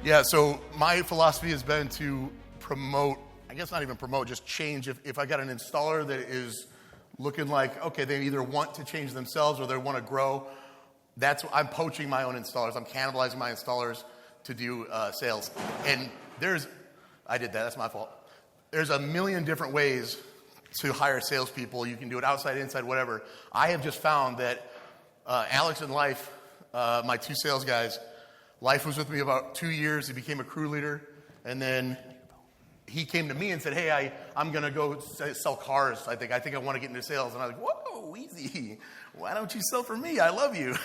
Yeah, so my philosophy has been to promote, I guess not even promote, just change. If I got an installer that is looking like, okay, they either want to change themselves or they want to grow, I'm poaching my own installers. I'm cannibalizing my installers to do sales. And I did that, that's my fault. There's a million different ways to hire salespeople. You can do it outside, inside, whatever. I have just found that Alex and Life, my two sales guys, Life was with me about 2 years. He became a crew leader. And then he came to me and said, hey, I'm going to go sell cars. I think I want to get into sales. And I was like, whoa, easy. Why don't you sell for me? I love you.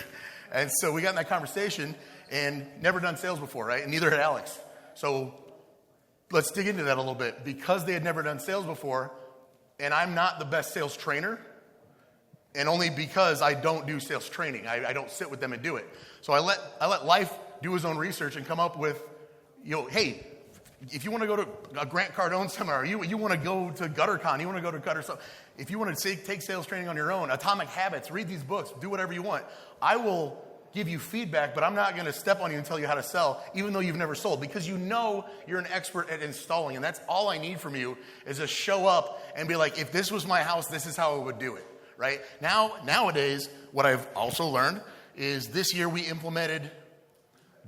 And so we got in that conversation and never done sales before, right? And neither had Alex. So let's dig into that a little bit. Because they had never done sales before, and I'm not the best sales trainer, and only because I don't do sales training. I don't sit with them and do it. So I let Life do his own research and come up with, hey, if you want to go to a Grant Cardone seminar, you want to go to GutterCon, you want to go to Gutter stuff, if you want to take sales training on your own, Atomic Habits, read these books, do whatever you want. I will give you feedback, but I'm not going to step on you and tell you how to sell, even though you've never sold, because you know you're an expert at installing, and that's all I need from you is to show up and be like, if this was my house, this is how I would do it, right? Nowadays, what I've also learned is this year we implemented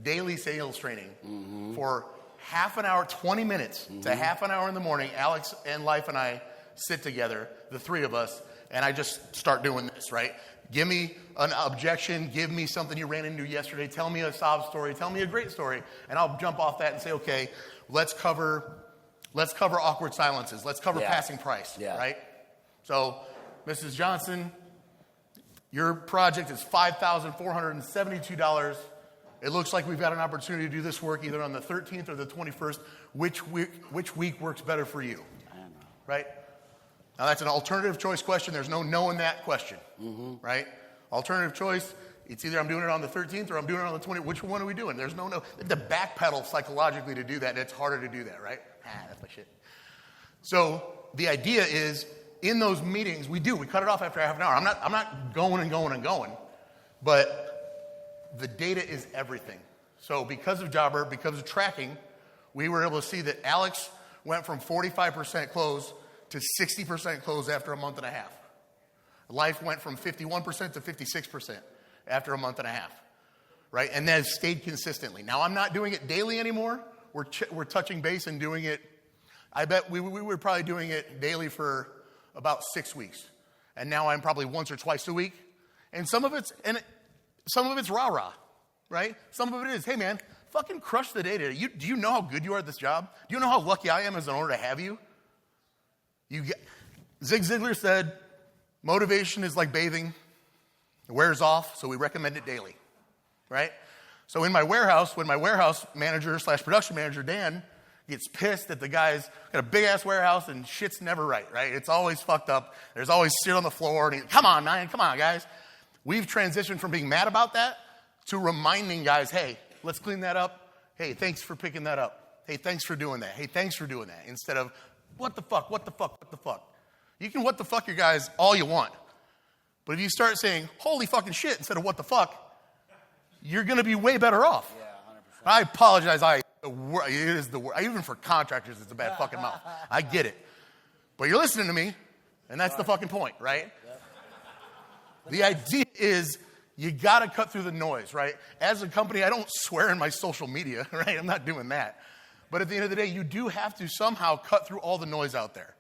daily sales training for half an hour, 20 minutes to half an hour in the morning. Alex and Life and I sit together, the three of us, and I just start doing this, right? Give me an objection. Give me something you ran into yesterday. Tell me a sob story. Tell me a great story. And I'll jump off that and say, okay, let's cover awkward silences. Let's cover passing price, right? So, Mrs. Johnson, your project is $5,472. It looks like we've got an opportunity to do this work either on the 13th or the 21st. Which week works better for you? I don't know. Right? Now, that's an alternative choice question. There's no in that question, right? Alternative choice, it's either I'm doing it on the 13th or I'm doing it on the 20th. Which one are we doing? There's no. The backpedal psychologically to do that, and it's harder to do that, right? That's my shit. So the idea is, in those meetings, we cut it off after half an hour. I'm not going and going and going, but the data is everything. So because of Jobber, because of tracking, we were able to see that Alex went from 45% close to 60% close after a month and a half. Life went from 51% to 56% after a month and a half, right? And that has stayed consistently. Now, I'm not doing it daily anymore. We're touching base and doing it. I bet we were probably doing it daily for about 6 weeks. And now I'm probably once or twice a week. And some of it's rah-rah, right? Some of it is, hey, man, fucking crush the data. Do you know how good you are at this job? Do you know how lucky I am as an owner to have you? Zig Ziglar said, motivation is like bathing. It wears off, so we recommend it daily, right? So in my warehouse, when my warehouse manager / production manager, Dan, gets pissed that the guy's got a big-ass warehouse and shit's never right? It's always fucked up. There's always shit on the floor. And come on, man, come on, guys. We've transitioned from being mad about that to reminding guys, hey, let's clean that up. Hey, thanks for picking that up. Hey, thanks for doing that. Hey, thanks for doing that. Instead of, what the fuck, what the fuck, what the fuck. You can what the fuck your guys all you want. But if you start saying, holy fucking shit, instead of what the fuck, you're going to be way better off. Yeah, 100%. I apologize. It is the word. Even for contractors, it's a bad fucking mouth. I get it. But you're listening to me, and that's the fucking point, right? Yep. The idea is you got to cut through the noise, right? As a company, I don't swear in my social media, right? I'm not doing that. But at the end of the day, you do have to somehow cut through all the noise out there.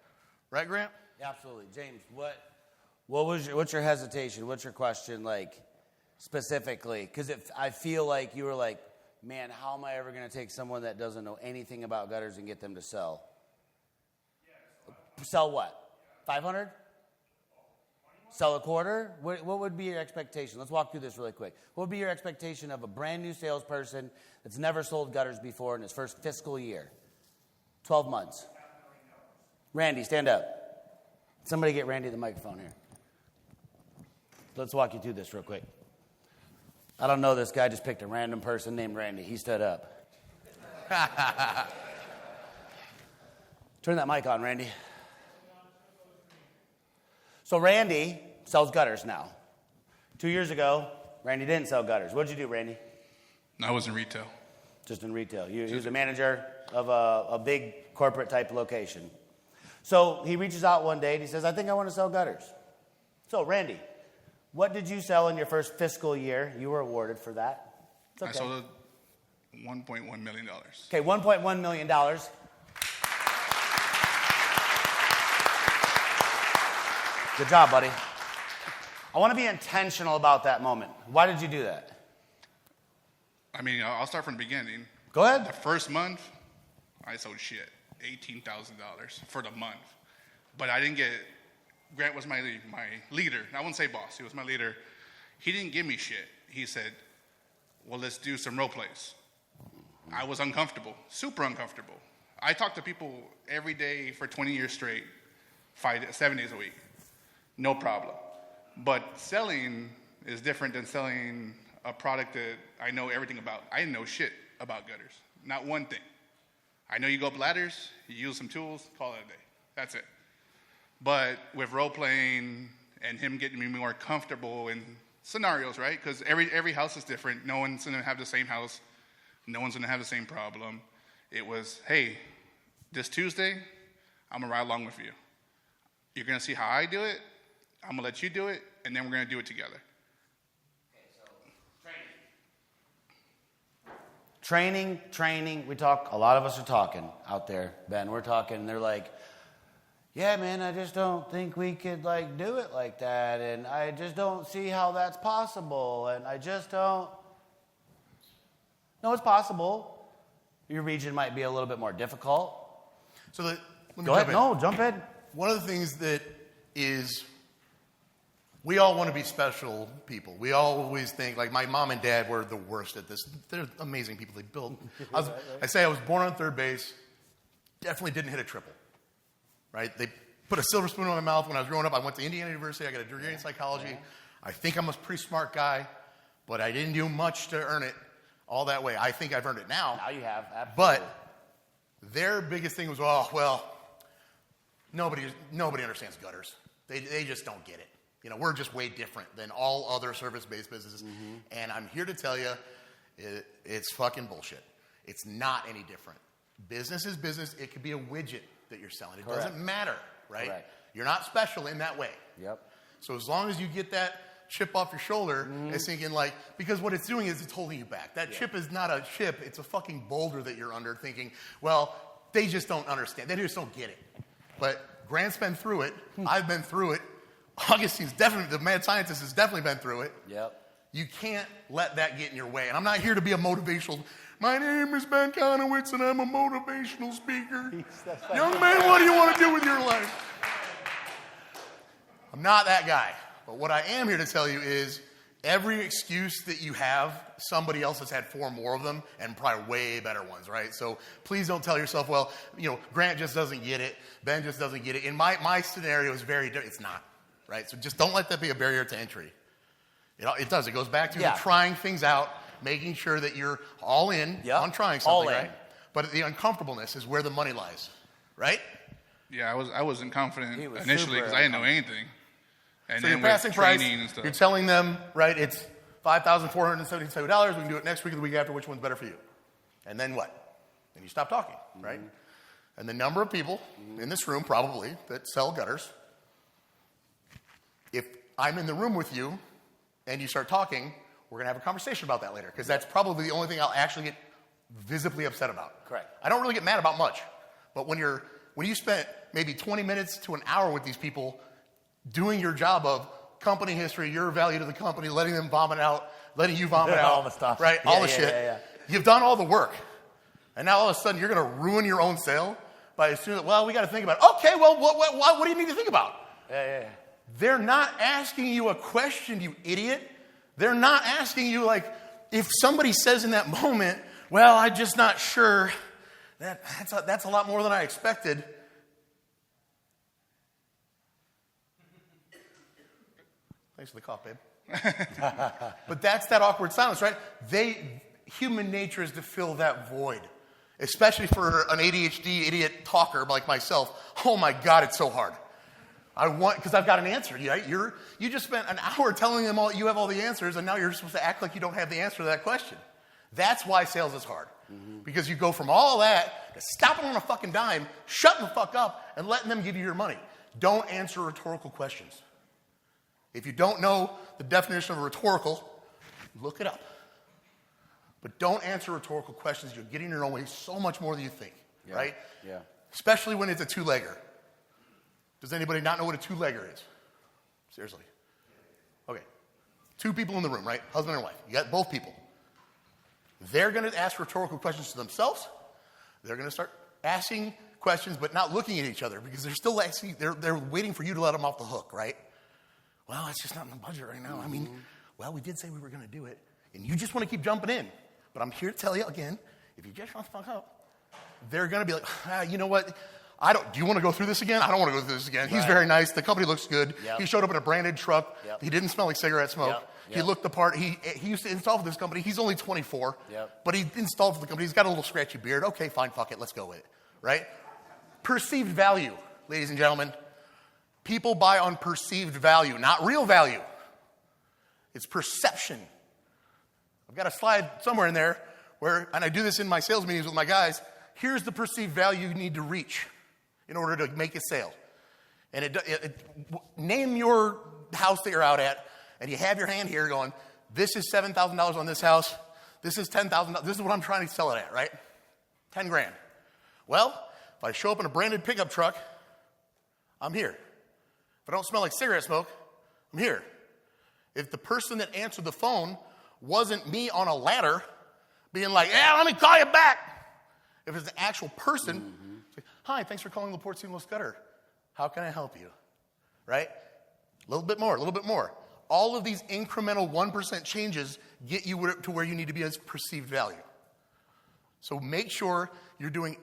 Right, Grant? Yeah, absolutely. James, what's your hesitation? What's your question, like, specifically? Because I feel like you were like, man, how am I ever going to take someone that doesn't know anything about gutters and get them to sell? Sell what? 500? Sell a quarter? What would be your expectation? Let's walk through this really quick. What would be your expectation of a brand new salesperson that's never sold gutters before in his first fiscal year? 12 months. Randy, stand up. Somebody get Randy the microphone here. Let's walk you through this real quick. I don't know this guy, just picked a random person named Randy. He stood up. Turn that mic on, Randy. So Randy sells gutters now. 2 years ago, Randy didn't sell gutters. What did you do, Randy? I was in retail. Just in retail. He was a manager of a big corporate type location. So he reaches out one day and he says, I think I want to sell gutters. So, Randy, what did you sell in your first fiscal year? You were awarded for that. It's okay. I sold $1.1 million. Okay, $1.1 million. Good job, buddy. I want to be intentional about that moment. Why did you do that? I mean, I'll start from the beginning. Go ahead. The first month, I sold shit. $18,000 for the month. But I didn't get, Grant was my leader. I wouldn't say boss, he was my leader. He didn't give me shit. He said, well, let's do some role plays. I was uncomfortable, super uncomfortable. I talked to people every day for 20 years straight, 7 days a week. No problem. But selling is different than selling a product that I know everything about. I didn't know shit about gutters, not one thing. I know you go up ladders, you use some tools, call it a day. That's it. But with role playing and him getting me more comfortable in scenarios, right? Because every house is different. No one's going to have the same house. No one's going to have the same problem. It was, hey, this Tuesday, I'm going to ride along with you. You're going to see how I do it. I'm going to let you do it, and then we're going to do it together. Okay, so training. We talk, a lot of us are talking out there, Ben. We're talking, and they're like, yeah, man, I just don't think we could, do it like that, and I just don't see how that's possible, and I just don't. No, it's possible. Your region might be a little bit more difficult. So let me Go ahead. in. No, jump in. One of the things that is, we all want to be special people. We always think, like, my mom and dad were the worst at this. They're amazing people. They built. I say I was born on third base. Definitely didn't hit a triple. Right? They put a silver spoon in my mouth when I was growing up. I went to Indiana University. I got a degree in psychology. I think I'm a pretty smart guy, but I didn't do much to earn it all that way. I think I've earned it now. Now you have, absolutely. But their biggest thing was, oh, well, nobody understands gutters. They just don't get it. You know, we're just way different than all other service-based businesses. Mm-hmm. And I'm here to tell you, it's fucking bullshit. It's not any different. Business is business. It could be a widget that you're selling. It Correct. doesn't matter, right? Correct. You're not special in that way. Yep. So as long as you get that chip off your shoulder, it's thinking because what it's doing is it's holding you back. That chip is not a chip. It's a fucking boulder that you're under thinking, well, they just don't understand. They just don't get it. But Grant's been through it. I've been through it. Augustine's definitely, the mad scientist has definitely been through it. Yep. You can't let that get in your way. And I'm not here to be a motivational, my name is Ben Konowitz and I'm a motivational speaker. Young man, what do you want to do with your life? I'm not that guy. But what I am here to tell you is every excuse that you have, somebody else has had 4 more of them and probably way better ones, right? So please don't tell yourself, well, Grant just doesn't get it. Ben just doesn't get it. In my scenario is very different. It's not, right? So just don't let that be a barrier to entry. It does. It goes back to trying things out, making sure that you're all in on trying something, right? But the uncomfortableness is where the money lies, right? Yeah, I wasn't confident initially because I didn't know anything. And so then you're passing with price, training and stuff. you're telling them, right, it's $5,477. We can do it next week or the week after. Which one's better for you? And then what? Then you stop talking, right? And the number of people in this room probably that sell gutters, if I'm in the room with you and you start talking, we're going to have a conversation about that later because that's probably the only thing I'll actually get visibly upset about. Correct. I don't really get mad about much. But when you spent maybe 20 minutes to an hour with these people doing your job of company history, your value to the company, letting them vomit out, letting you vomit out. All the stuff. Right? All the shit. Yeah. You've done all the work. And now all of a sudden you're going to ruin your own sale by assuming, well, we got to think about it. Okay, well, what do you need to think about? Yeah. They're not asking you a question, you idiot. They're not asking you, if somebody says in that moment, well, I'm just not sure, that's a lot more than I expected. Thanks for the cough, babe. But that's that awkward silence, right? Human nature is to fill that void. Especially for an ADHD idiot talker like myself. Oh my God, it's so hard. Because I've got an answer. Right? You just spent an hour telling them you have all the answers, and now you're supposed to act like you don't have the answer to that question. That's why sales is hard. Because you go from all that to stopping on a fucking dime, shutting the fuck up, and letting them give you your money. Don't answer rhetorical questions. If you don't know the definition of a rhetorical, look it up. But don't answer rhetorical questions. You're getting in your own way so much more than you think, right? Yeah. Especially when it's a two-legger. Does anybody not know what a two-legger is? Seriously. Okay. Two people in the room, right? Husband and wife. You got both people. They're going to ask rhetorical questions to themselves. They're going to start asking questions, but not looking at each other because they're still asking. They're waiting for you to let them off the hook, right? Well, it's just not in the budget right now. I mean, well, we did say we were going to do it, and you just want to keep jumping in. But I'm here to tell you again, if you just want to fuck up, they're going to be like, you know what? Do you want to go through this again? I don't want to go through this again. He's very nice. The company looks good. Yep. He showed up in a branded truck. Yep. He didn't smell like cigarette smoke. Yep. He looked the part. He used to install for this company. He's only 24, but he installed for the company. He's got a little scratchy beard. Okay, fine, fuck it. Let's go with it, right? Perceived value, ladies and gentlemen. People buy on perceived value, not real value. It's perception. I've got a slide somewhere in there where, and I do this in my sales meetings with my guys, here's the perceived value you need to reach in order to make a sale. And name your house that you're out at, and you have your hand here going, this is $7,000 on this house. This is $10,000. This is what I'm trying to sell it at, right? 10 grand. Well, if I show up in a branded pickup truck, I'm here. If I don't smell like cigarette smoke, I'm here. If the person that answered the phone wasn't me on a ladder being like, yeah, let me call you back. If it's an actual person, it's like, hi, thanks for calling LaPorte Seamless Gutter. How can I help you? Right? A little bit more, a little bit more. All of these incremental 1% changes get you to where you need to be as perceived value. So make sure you're doing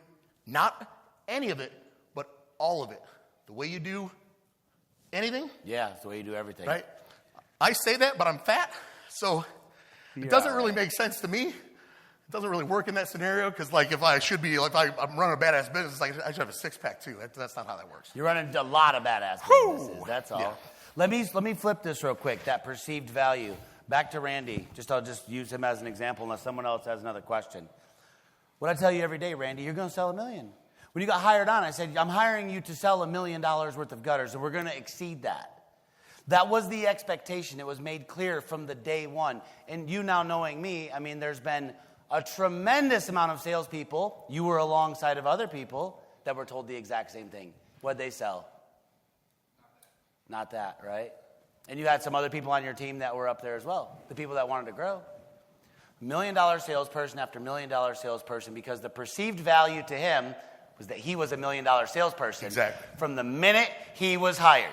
not any of it, but all of it. The way you do anything. Yeah, it's the way you do everything. Right? I say that, but I'm fat, so it doesn't really make sense to me. It doesn't really work in that scenario because, like, if I should be, like, I'm running a badass business, like, I should have a six-pack too. That's not how that works. You're running a lot of badass businesses. That's all. Yeah. Let me flip this real quick. That perceived value. Back to Randy. I'll just use him as an example unless someone else has another question. What I tell you every day, Randy, you're going to sell $1 million. When you got hired on, I said, I'm hiring you to sell $1 million worth of gutters, and we're going to exceed that. That was the expectation. It was made clear from the day one. And you now knowing me, I mean, there's been a tremendous amount of salespeople. You were alongside of other people that were told the exact same thing. What'd they sell? Not that, right? And you had some other people on your team that were up there as well. The people that wanted to grow. $1 million salesperson after $1 million salesperson because the perceived value to him was that he was $1 million salesperson. Exactly. From the minute he was hired.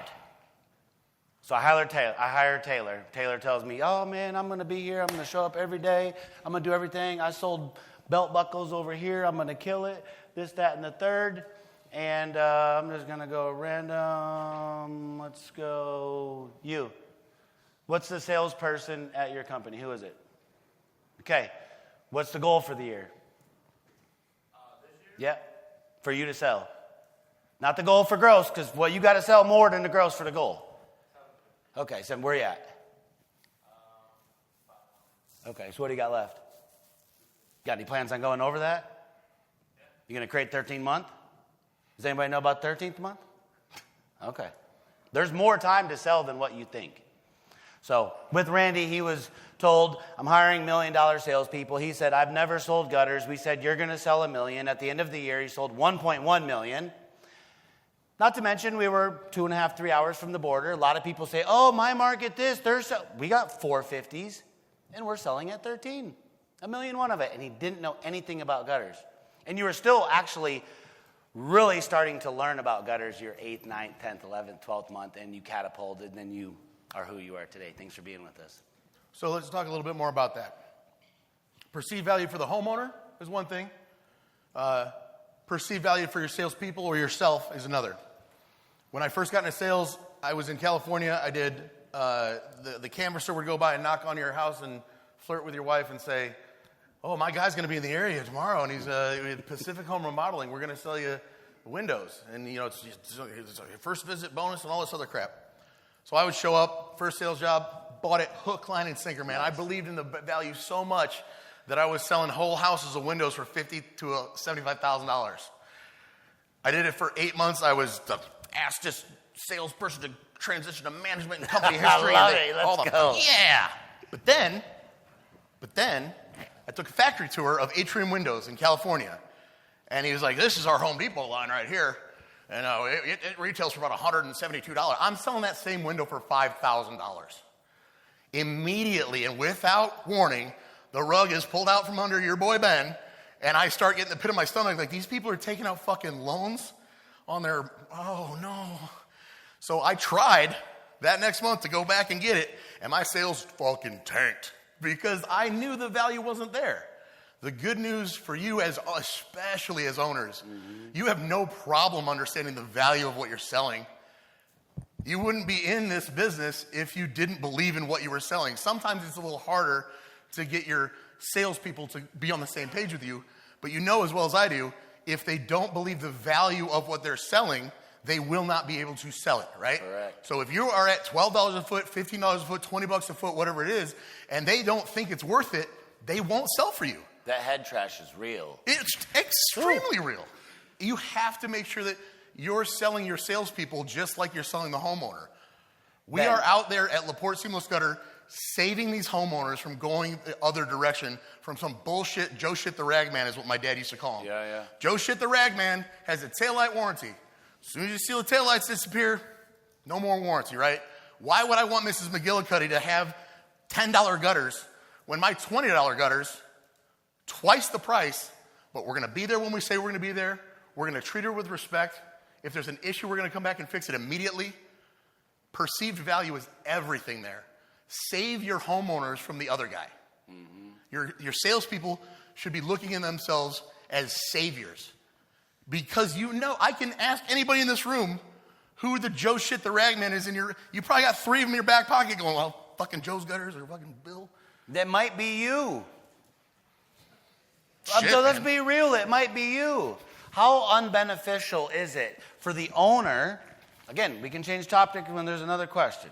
So I hired Taylor. Taylor tells me, oh, man, I'm going to be here. I'm going to show up every day. I'm going to do everything. I sold belt buckles over here. I'm going to kill it. This, that, and the third. And I'm just going to go random. Let's go you. What's the salesperson at your company? Who is it? Okay. What's the goal for the year? This year? Yeah. For you to sell. Not the goal for gross, because you got to sell more than the gross for the goal. Okay, so where are you at? Okay, so what do you got left? Got any plans on going over that? You going to create 13th month? Does anybody know about 13th month? Okay. There's more time to sell than what you think. So with Randy, he was told, I'm hiring $1 million salespeople. He said, I've never sold gutters. We said, you're going to sell $1 million. At the end of the year, he sold $1.1 million. Not to mention, we were 2.5, 3 hours from the border. A lot of people say, oh, my market this. We got 450s, and we're selling at 13. $1 million of it. And he didn't know anything about gutters. And you were still actually really starting to learn about gutters your 8th, 9th, 10th, 11th, 12th month, and you catapulted, and then you are who you are today. Thanks for being with us. So let's talk a little bit more about that. Perceived value for the homeowner is one thing. Perceived value for your salespeople or yourself is another. When I first got into sales, I was in California. I did, the canvasser would go by and knock on your house and flirt with your wife and say, oh, my guy's going to be in the area tomorrow, and he's with Pacific Home Remodeling. We're going to sell you windows. And, it's your first visit bonus and all this other crap. So I would show up, first sales job, bought it hook, line, and sinker, man. I believed in the value so much. that I was selling whole houses of windows for $50,000 to $75,000. I did it for 8 months. I was the fastest salesperson to transition to management and company history. I love it. Let's go. Yeah. But then, I took a factory tour of Atrium Windows in California. And he was like, this is our Home Depot line right here. And it retails for about $172. I'm selling that same window for $5,000. Immediately and without warning, the rug is pulled out from under your boy Ben, and I start getting the pit of my stomach, like, these people are taking out fucking loans on their, oh no. So I tried that next month to go back and get it, and my sales fucking tanked because I knew the value wasn't there. The good news for you, especially as owners, you have no problem understanding the value of what you're selling. You wouldn't be in this business if you didn't believe in what you were selling. Sometimes it's a little harder to get your salespeople to be on the same page with you, but you know as well as I do, if they don't believe the value of what they're selling, they will not be able to sell it, right? Correct. So if you are at $12 a foot, $15 a foot, $20 a foot, whatever it is, and they don't think it's worth it, they won't sell for you. That head trash is real. It's extremely real. You have to make sure that you're selling your salespeople just like you're selling the homeowner. We are out there at LaPorte Seamless Gutter saving these homeowners from going the other direction from some bullshit. Joe Shit the Rag Man is what my dad used to call him. Yeah. Joe Shit the Rag Man has a taillight warranty. As soon as you see the taillights disappear, no more warranty, right? Why would I want Mrs. McGillicuddy to have $10 gutters when my $20 gutters, twice the price, but we're going to be there when we say we're going to be there. We're going to treat her with respect. If there's an issue, we're going to come back and fix it immediately. Perceived value is everything there. Save your homeowners from the other guy. Your salespeople should be looking at themselves as saviors. Because you know, I can ask anybody in this room who the Joe Shit the Ragman is in your, you probably got 3 of them in your back pocket going, well, fucking Joe's Gutters or fucking Bill. That might be you. Shit, So let's man. be real, it might be you. How unbeneficial is it for the owner? Again, we can change topic when there's another question.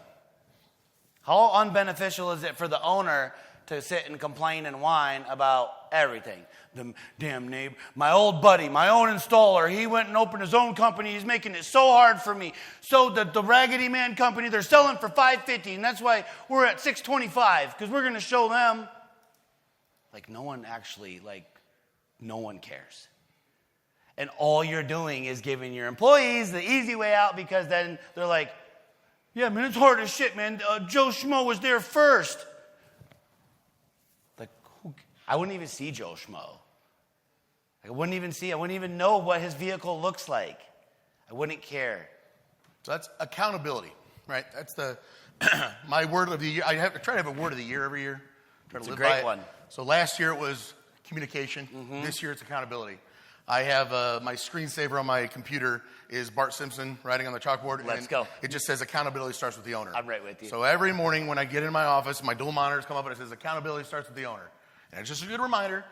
How unbeneficial is it for the owner to sit and complain and whine about everything? The damn neighbor, my old buddy, my own installer, he went and opened his own company. He's making it so hard for me. So the Raggedy Man company, they're selling for $550, and that's why we're at $625 because we're going to show them. Like no one cares. And all you're doing is giving your employees the easy way out because then they're like, yeah, man, it's hard as shit, man. Joe Schmo was there first. Like, I wouldn't even see Joe Schmo. I wouldn't even know what his vehicle looks like. I wouldn't care. So that's accountability, right? That's the my word of the year. I try to have a word of the year every year. Try to It's a live great by it. one. So last year it was communication. This year it's accountability. I have my screensaver on my computer is Bart Simpson writing on the chalkboard. Let's go. It just says accountability starts with the owner. I'm right with you. So every morning when I get in my office, my dual monitors come up and it says accountability starts with the owner. And it's just a good reminder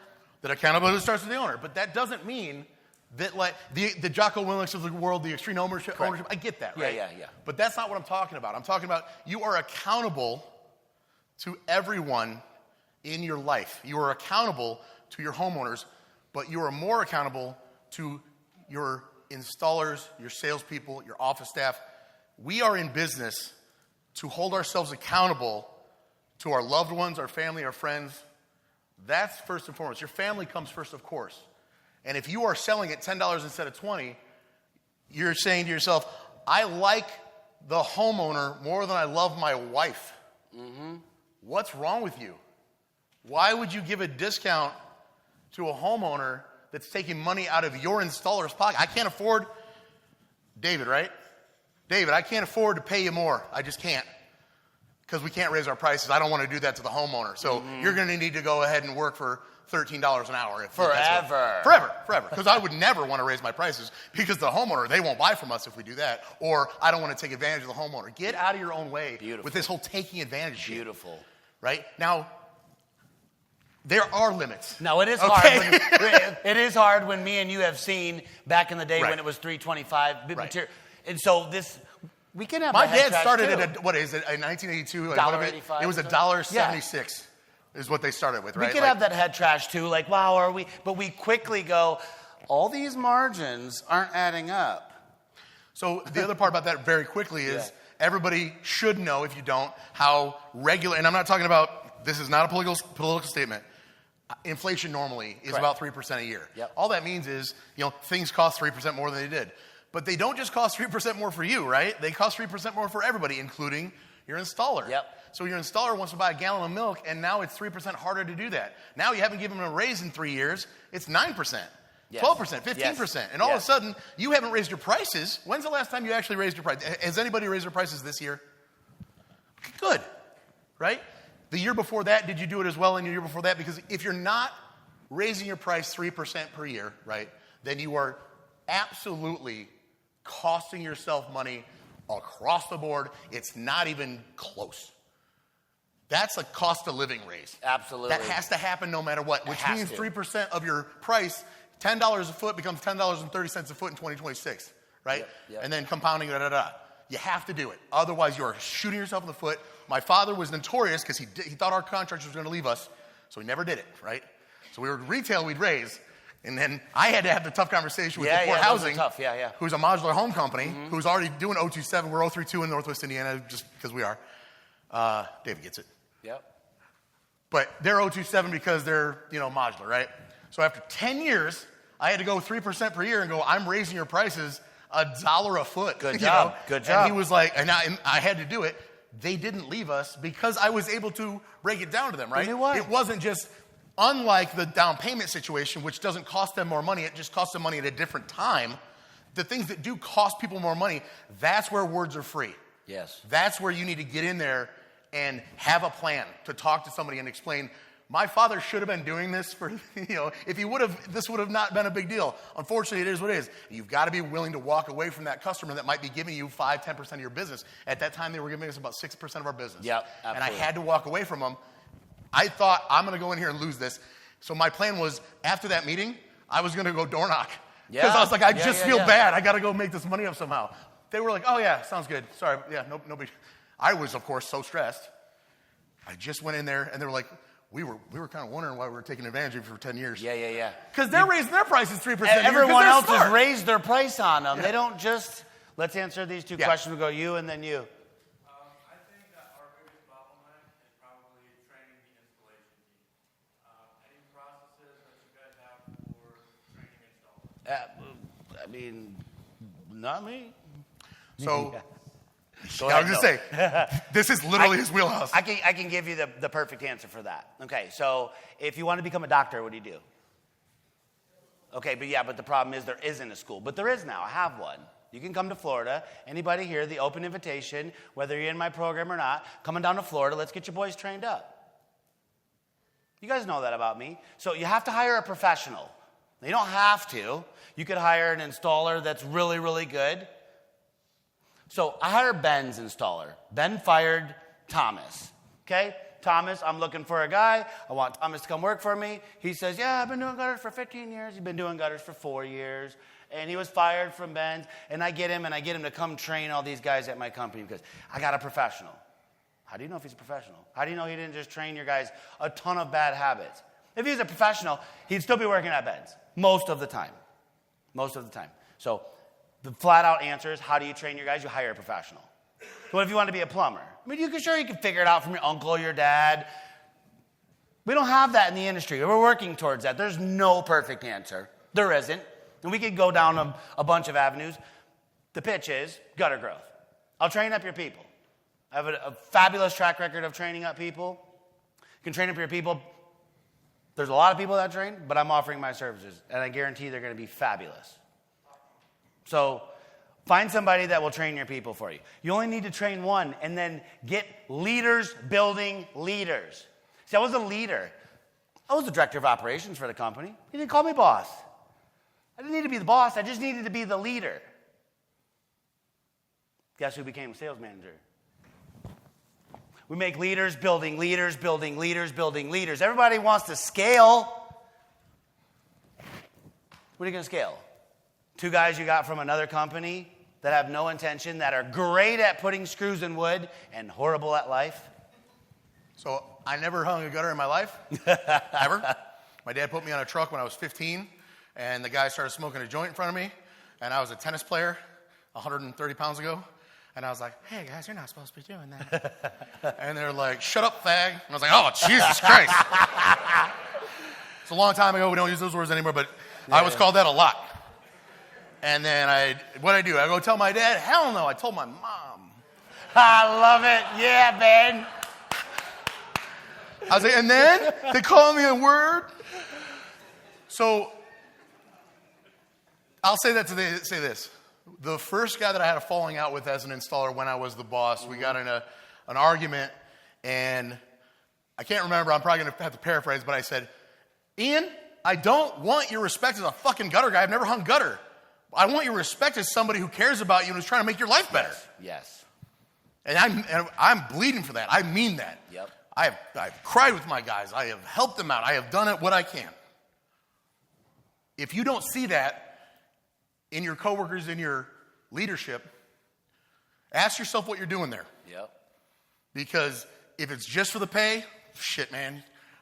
that accountability starts with the owner. But that doesn't mean that like the Jocko Willincks of the world, the extreme ownership, I get that, right? Yeah. But that's not what I'm talking about. I'm talking about you are accountable to everyone in your life. You are accountable to your homeowners, but you are more accountable to your installers, your salespeople, your office staff. We are in business to hold ourselves accountable to our loved ones, our family, our friends. That's first and foremost. Your family comes first, of course. And if you are selling at $10 instead of $20, you're saying to yourself, I like the homeowner more than I love my wife. What's wrong with you? Why would you give a discount to a homeowner that's taking money out of your installer's pocket? I can't afford, David, right? David, I can't afford to pay you more. I just can't. Because we can't raise our prices. I don't want to do that to the homeowner. So you're going to need to go ahead and work for $13 an hour. Forever. Because I would never want to raise my prices because the homeowner, they won't buy from us if we do that. Or I don't want to take advantage of the homeowner. Get out of your own way with this whole taking advantage shit. Beautiful. Right? Now, there are limits. Now, it is hard. It is hard when me and you have seen back in the day when it was $3.25 material. And so we can have my dad started too. at, what is it, in 1982? $1.85 It was $1.76. is what they started with, right? We could have that head trash too, like, wow, are we? But we quickly go, all these margins aren't adding up. So the other part about that very quickly is everybody should know, if you don't, how regular, and I'm not talking about, this is not a political statement. Inflation normally is about 3% a year. Yep. All that means is, things cost 3% more than they did. But they don't just cost 3% more for you, right? They cost 3% more for everybody, including your installer. Yep. So your installer wants to buy a gallon of milk, and now it's 3% harder to do that. Now you haven't given them a raise in 3 years. It's 9%, 12%, 15%. And all of a sudden, you haven't raised your prices. When's the last time you actually raised your price? Has anybody raised their prices this year? Good, right? The year before that, did you do it as well in the year before that? Because if you're not raising your price 3% per year, right, then you are absolutely costing yourself money across the board. It's not even close. That's a cost of living raise. Absolutely. That has to happen no matter what, which means to. 3% of your price, $10 a foot becomes $10.30 a foot in 2026, right? Yep. And then compounding, You have to do it. Otherwise, you are shooting yourself in the foot. My father was notorious because he thought our contractor was going to leave us, so he never did it, right? So we were retail, we'd raise. And then I had to have the tough conversation with Port Housing, who's a modular home company, who's already doing 027. We're 032 in Northwest Indiana just because we are. David gets it. Yep. But they're 027 because they're, modular, right? So after 10 years, I had to go 3% per year and go, I'm raising your prices $1 a foot. Good job. Good job. And he was like, and I had to do it. They didn't leave us because I was able to break it down to them, right? You know what? It wasn't just, unlike the down payment situation, which doesn't cost them more money, it just costs them money at a different time. The things that do cost people more money, that's where words are free. Yes. That's where you need to get in there and have a plan to talk to somebody and explain, my father should have been doing this for, if he would have, this would have not been a big deal. Unfortunately, it is what it is. You've got to be willing to walk away from that customer that might be giving you 5-10% of your business. At that time, they were giving us about 6% of our business. Yep, absolutely. And I had to walk away from them. I thought, I'm going to go in here and lose this. So my plan was, after that meeting, I was going to go door knock. Because I was like, I just feel bad. I got to go make this money up somehow. They were like, oh, yeah, sounds good. Sorry, nobody. I was, of course, so stressed. I just went in there, and they were like, we were kind of wondering why we were taking advantage of you for 10 years. Yeah. Because they're raising their prices 3%. Everyone else smart. has raised their price on them. Yeah. They don't just, let's answer these two questions. We'll go you and then you. I think that our biggest bottleneck is probably training the installation team. Any processes that you guys have for training installers? I mean, not me. So... I was just saying, this is literally his wheelhouse. I can give you the perfect answer for that. Okay, so if you want to become a doctor, what do you do? Okay, but the problem is there isn't a school. But there is now. I have one. You can come to Florida. Anybody here, the open invitation, whether you're in my program or not, coming down to Florida, let's get your boys trained up. You guys know that about me. So you have to hire a professional. You don't have to. You could hire an installer that's really, really good. So I hired Ben's installer. Ben fired Thomas. Okay? Thomas, I'm looking for a guy. I want Thomas to come work for me. He says, yeah, I've been doing gutters for 15 years. He's been doing gutters for 4 years. And he was fired from Ben's. And I get him to come train all these guys at my company because I got a professional. How do you know if he's a professional? How do you know he didn't just train your guys a ton of bad habits? If he was a professional, he'd still be working at Ben's most of the time. So the flat-out answer is, how do you train your guys? You hire a professional. So what if you want to be a plumber? I mean, you can figure it out from your uncle, your dad. We don't have that in the industry. We're working towards that. There's no perfect answer. There isn't. And we could go down a bunch of avenues. The pitch is gutter growth. I'll train up your people. I have a fabulous track record of training up people. You can train up your people. There's a lot of people that train, but I'm offering my services, and I guarantee they're going to be fabulous. So find somebody that will train your people for you. You only need to train one, and then get leaders building leaders. See, I was a leader. I was the director of operations for the company. He didn't call me boss. I didn't need to be the boss. I just needed to be the leader. Guess who became sales manager? We make leaders building leaders, building leaders, building leaders. Everybody wants to scale. What are you going to scale? 2 guys you got from another company that have no intention, that are great at putting screws in wood and horrible at life? So I never hung a gutter in my life, ever. My dad put me on a truck when I was 15, and the guy started smoking a joint in front of me, and I was a tennis player 130 pounds ago, and I was like, hey, guys, you're not supposed to be doing that. And they're like, shut up, fag. And I was like, oh, Jesus Christ. It's a long time ago. We don't use those words anymore, but I was called that a lot. And then what'd I do? I go tell my dad? Hell no, I told my mom. I love it. Yeah, man. I was like, and then they call me a word. So I'll say that to say this. The first guy that I had a falling out with as an installer when I was the boss, we got in an argument, and I can't remember. I'm probably going to have to paraphrase, but I said, Ian, I don't want your respect as a fucking gutter guy. I've never hung gutter. I want your respect as somebody who cares about you and is trying to make your life better. Yes. And I'm bleeding for that. I mean that. Yep. I've cried with my guys. I have helped them out. I have done what I can. If you don't see that in your coworkers, in your leadership, ask yourself what you're doing there. Yep. Because if it's just for the pay, shit, man,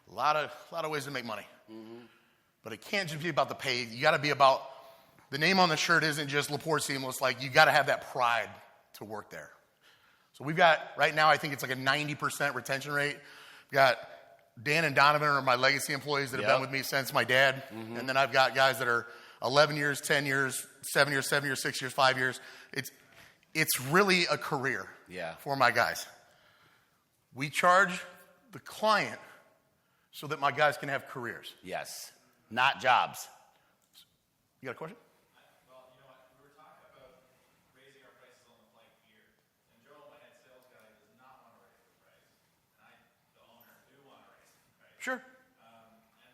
a lot of ways to make money. Mm-hmm. But it can't just be about the pay. You got to be about, the name on the shirt isn't just Laporte Seamless. Like, you got to have that pride to work there. So we've got, right now, I think it's like a 90% retention rate. We've got Dan and Donovan are my legacy employees that have been with me since my dad. Mm-hmm. And then I've got guys that are 11 years, 10 years, 7 years, 6 years, 5 years. It's really a career for my guys. We charge the client so that my guys can have careers. Yes. Not jobs. You got a question? Well, you know what? We were talking about raising our prices on the flight here. And Joe, my head sales guy, does not want to raise the price. And I, the owner, do want to raise the price. Sure. And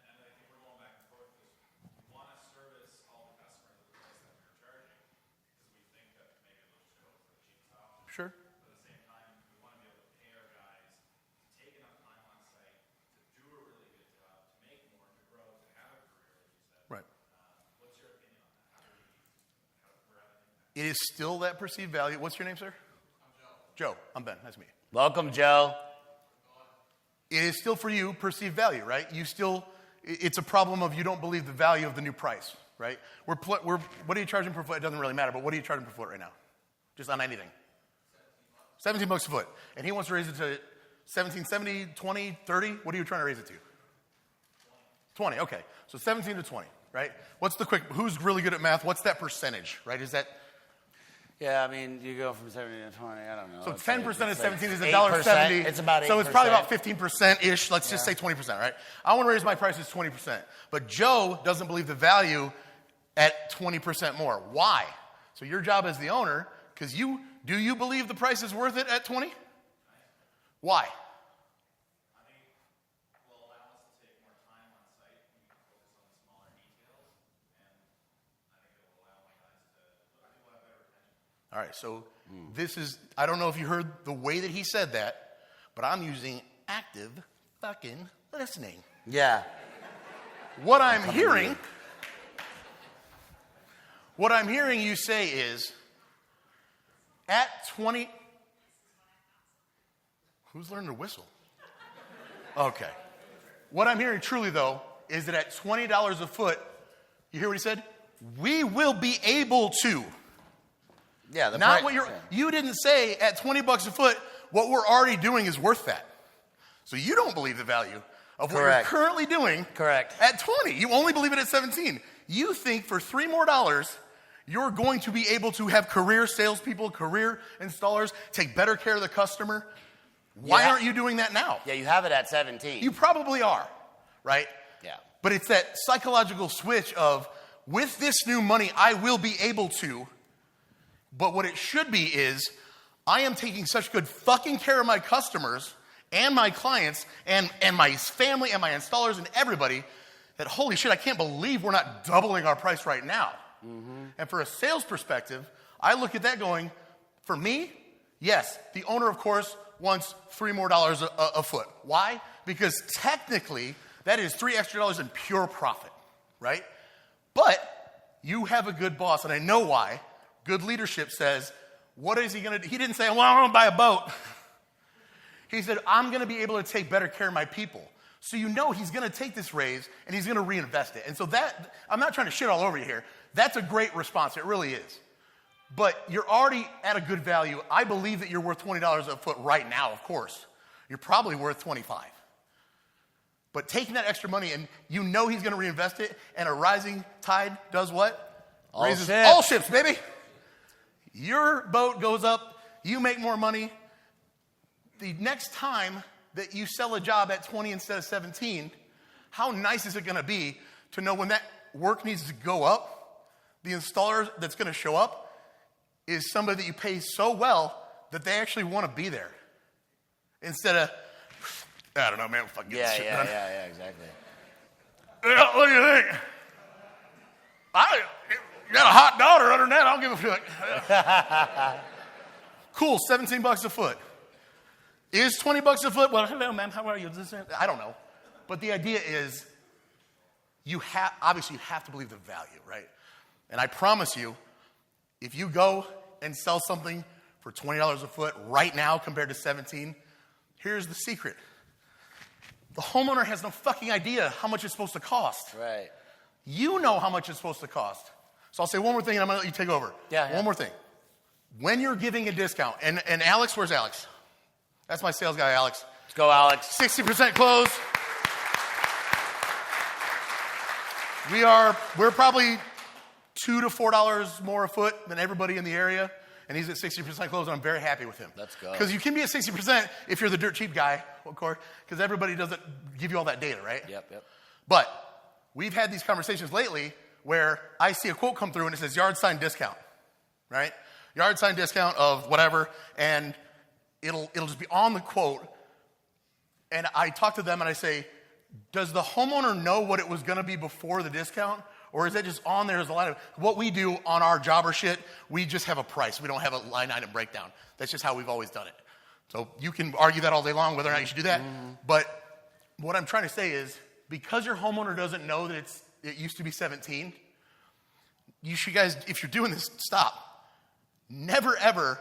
I think we're going back and forth because we want to service all the customers at the price that we're charging because we think that maybe those shows are the cheapest option. Sure. But at the same time, we want to be able to pay our guys to take enough time on site to do a really good job, to make more, to grow, to have a career, like you said. Right. What's your opinion on that? How do we're having that? It is still that perceived value. What's your name, sir? I'm Joe. Joe. I'm Ben. Nice to meet you. Welcome, Joe. It is still for you perceived value, right? It's a problem of you don't believe the value of the new price, right? What are you charging per foot? It doesn't really matter, but what are you charging per foot right now? Just on anything. $17 a foot. And he wants to raise it to 17, 70, 20, 30. What are you trying to raise it to? 20, okay. So 17 to 20, right? Who's really good at math? What's that percentage, right? Is that? Yeah, I mean, you go from 70 to 20, I don't know. So 10% of 17 is $8. $1.70. It's about 8%. So it's probably about 15%-ish. Let's just say 20%, right? I want to raise my prices 20%. But Joe doesn't believe the value at 20% more. Why? So your job as the owner, because do you believe the price is worth it at 20? Why? I think it will allow us to take more time on site and we can focus on the smaller details. And I think it will allow my guys to, I think we'll have better retention. All right, so this is, I don't know if you heard the way that he said that, but I'm using active fucking listening. Yeah. What I'm hearing you say is, at 20, who's learning to whistle? Okay. What I'm hearing truly, though, is that at $20 a foot, you hear what he said? We will be able to. Yeah. Not what you didn't say at $20 a foot, what we're already doing is worth that. So you don't believe the value of what you're currently doing. Correct. At 20. You only believe it at 17. You think for $3 more, you're going to be able to have career salespeople, career installers, take better care of the customer. Why aren't you doing that now? Yeah, you have it at 17. You probably are, right? Yeah. But it's that psychological switch of, with this new money, I will be able to. But what it should be is, I am taking such good fucking care of my customers and my clients and my family and my installers and everybody that, holy shit, I can't believe we're not doubling our price right now. Mm-hmm. And for a sales perspective, I look at that going, for me, yes, the owner, of course, wants $3 more a foot. Why? Because technically, that is $3 extra in pure profit, right? But you have a good boss, and I know why. Good leadership says, what is he going to do? He didn't say, well, I'm going to buy a boat. He said, I'm going to be able to take better care of my people. So you know he's going to take this raise and he's going to reinvest it. And so that, I'm not trying to shit all over you here. That's a great response. It really is. But you're already at a good value. I believe that you're worth $20 a foot right now, of course. You're probably worth $25. But taking that extra money and you know he's going to reinvest it, and a rising tide does what? Raises all ships, baby. Your boat goes up, you make more money. The next time that you sell a job at 20 instead of 17, how nice is it going to be to know when that work needs to go up, the installer that's going to show up is somebody that you pay so well that they actually want to be there. Instead of, I don't know, man, fuck get this shit done. Yeah, exactly. Yeah, what do you think? You got a hot daughter. Other than that, I don't give a fuck. Cool, $17 a foot. Is $20 a foot? Well, hello, ma'am. How are you? I don't know. But the idea is, obviously you have to believe the value, right? And I promise you, if you go and sell something for $20 a foot right now compared to 17, here's the secret. The homeowner has no fucking idea how much it's supposed to cost. Right. You know how much it's supposed to cost. So I'll say one more thing and I'm going to let you take over. Yeah. One more thing. When you're giving a discount, and Alex, where's Alex? That's my sales guy, Alex. Let's go, Alex. 60% close. We're probably $2 to $4 more a foot than everybody in the area, and he's at 60% close, and I'm very happy with him. Let's go. Because you can be at 60% if you're the dirt cheap guy, of course, because everybody doesn't give you all that data, right? Yep. But we've had these conversations lately where I see a quote come through and it says yard sign discount, right? Yard sign discount of whatever, and it'll just be on the quote. And I talk to them and I say, does the homeowner know what it was going to be before the discount? Or is that just on there as a line of what we do on our jobber shit? We just have a price. We don't have a line item breakdown. That's just how we've always done it. So you can argue that all day long, whether or not you should do that. But what I'm trying to say is, because your homeowner doesn't know that it used to be 17, you should guys, if you're doing this, stop. Never ever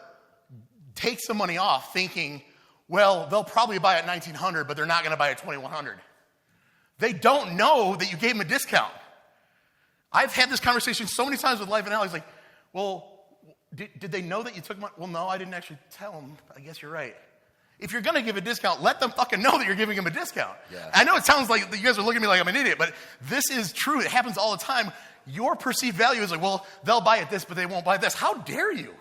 take some money off thinking, well, they'll probably buy at $1,900, but they're not going to buy at $2,100. They don't know that you gave them a discount. I've had this conversation so many times with Life and Alex, like, well, did they know that you took money? Well, no, I didn't actually tell them. I guess you're right. If you're going to give a discount, let them fucking know that you're giving them a discount. Yeah. I know it sounds like you guys are looking at me like I'm an idiot, but this is true. It happens all the time. Your perceived value is like, well, they'll buy at this, but they won't buy this. How dare you?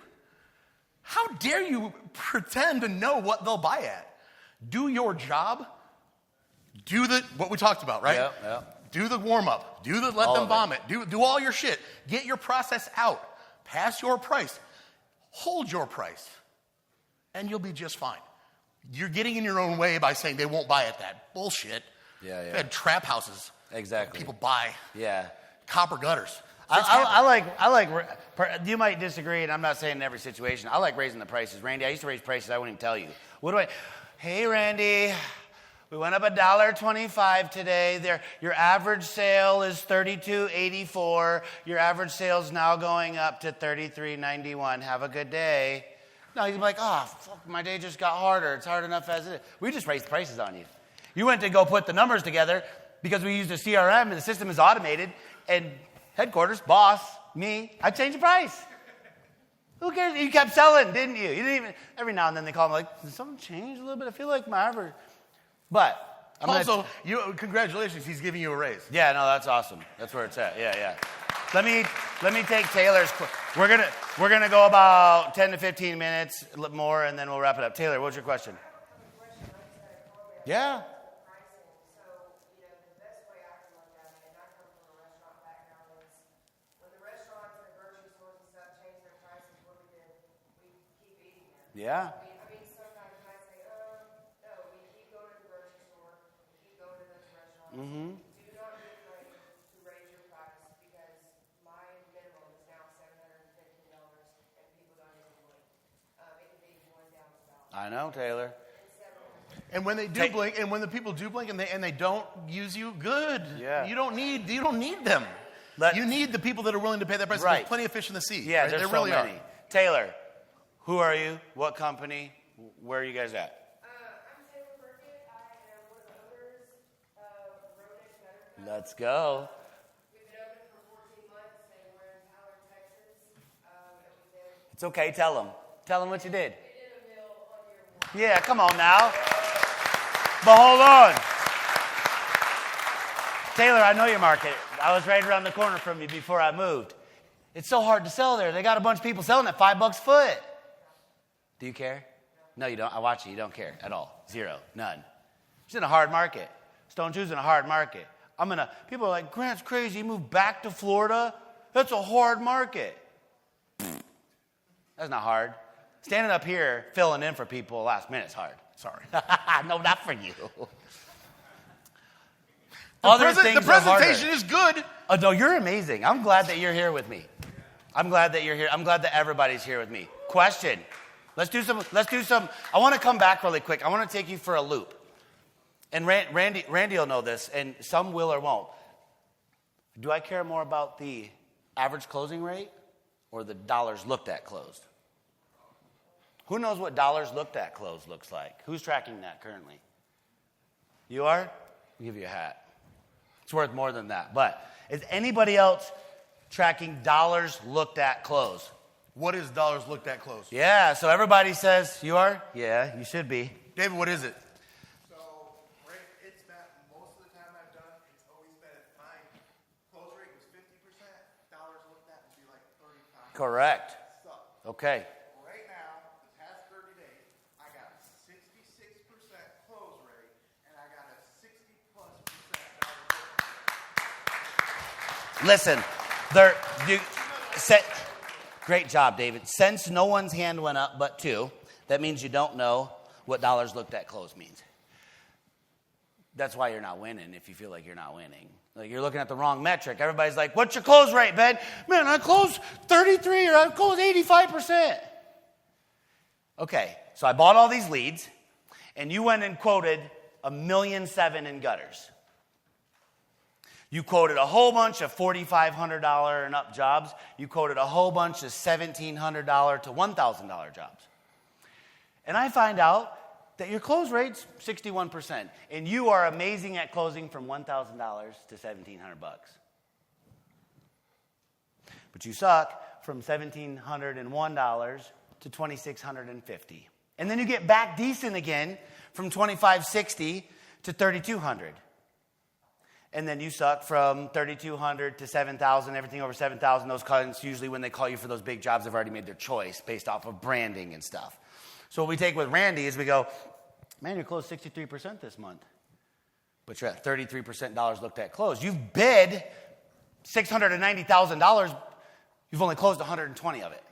How dare you pretend to know what they'll buy at? Do your job. Do what we talked about, right? Yeah. Do the warm-up. Let them vomit. Do all your shit. Get your process out. Pass your price. Hold your price. And you'll be just fine. You're getting in your own way by saying they won't buy at that. Bullshit. Yeah. They had trap houses. Exactly. People buy. Yeah. Copper gutters. I like, you might disagree, and I'm not saying in every situation. I like raising the prices. Randy, I used to raise prices. I wouldn't even tell you. Hey, Randy, we went up $1.25 today. Your average sale is $32.84. Your average sale is now going up to $33.91. Have a good day. No, he's like, oh, fuck, my day just got harder. It's hard enough as it is. We just raised prices on you. You went to go put the numbers together because we used a CRM and the system is automated. And headquarters, boss, me, I changed the price. Who cares? You kept selling, didn't you? You didn't even. Every now and then they call me like, did something change a little bit? I feel like my average. But congratulations, he's giving you a raise. Yeah, no, that's awesome. That's where it's at. Yeah. Let me take Taylor's. We're gonna go about 10 to 15 minutes more, and then we'll wrap it up. Taylor, what's your question? Yeah. Yeah. I mean, sometimes I say, no, we keep going to the grocery store, we keep going to those restaurants. Mm-hmm. Do not be afraid to raise your price because my minimum is now $715 and people don't even blink. It can be $1,000. I know, Taylor. And when they do blink, and when the people do blink and they don't use you, good. Yeah. You don't need them. You need the people that are willing to pay that price. Right. There's plenty of fish in the sea. Yeah, right? there's there so really many. are. Taylor, who are you? What company? Where are you guys at? I'm Let's go. We've been open for 14 months, and we're in Tyler, Texas. And we did It's okay. Tell them. Tell them what you did. a meal on your one. Yeah, come on now. But hold on. Taylor, I know your market. I was right around the corner from you before I moved. It's so hard to sell there. They got a bunch of people selling at $5 a foot. Do you care? No, you don't. I watch you. You don't care at all. Zero. None. It's in a hard market. Stone Shoe's in a hard market. People are like, Grant's crazy. You moved back to Florida? That's a hard market. That's not hard. Standing up here, filling in for people last minute's hard. Sorry. No, not for you. The presentation is good. Oh, no, you're amazing. I'm glad that you're here with me. I'm glad that you're here. I'm glad that everybody's here with me. Question. Let's do some. I want to come back really quick. I want to take you for a loop. And Randy will know this, and some will or won't. Do I care more about the average closing rate or the dollars looked at closed? Who knows what dollars looked at closed looks like? Who's tracking that currently? You are? I'll give you a hat. It's worth more than that. But is anybody else tracking dollars looked at closed? What is dollars looked at close? Yeah, so everybody says, you are? Yeah, you should be. David, what is it? So, right, it's that most of the time I've done, it's always been at my close rate was 50%. Dollars looked at would be like 35. Correct. So, Okay. right now, the past 30 days, I got a 66% close rate, and I got a 60+% dollar. Listen, great job, David. Since no one's hand went up but two, that means you don't know what dollars looked at close means. That's why you're not winning if you feel like you're not winning. Like you're looking at the wrong metric. Everybody's like, what's your close rate, Ben? Man, I closed 33 or I closed 85%. Okay, so I bought all these leads, and you went and quoted $1.7 million in gutters. You quoted a whole bunch of $4,500 and up jobs. You quoted a whole bunch of $1,700 to $1,000 jobs. And I find out that your close rate's 61%. And you are amazing at closing from $1,000 to $1,700. But you suck from $1,701 to $2,650. And then you get back decent again from $2,560 to $3,200. And then you suck from $3,200 to $7,000, everything over $7,000. Those clients, usually when they call you for those big jobs, have already made their choice based off of branding and stuff. So what we take with Randy is we go, man, you closed 63% this month. But you're at 33% dollars looked at closed. You've bid $690,000. You've only closed 120 of it.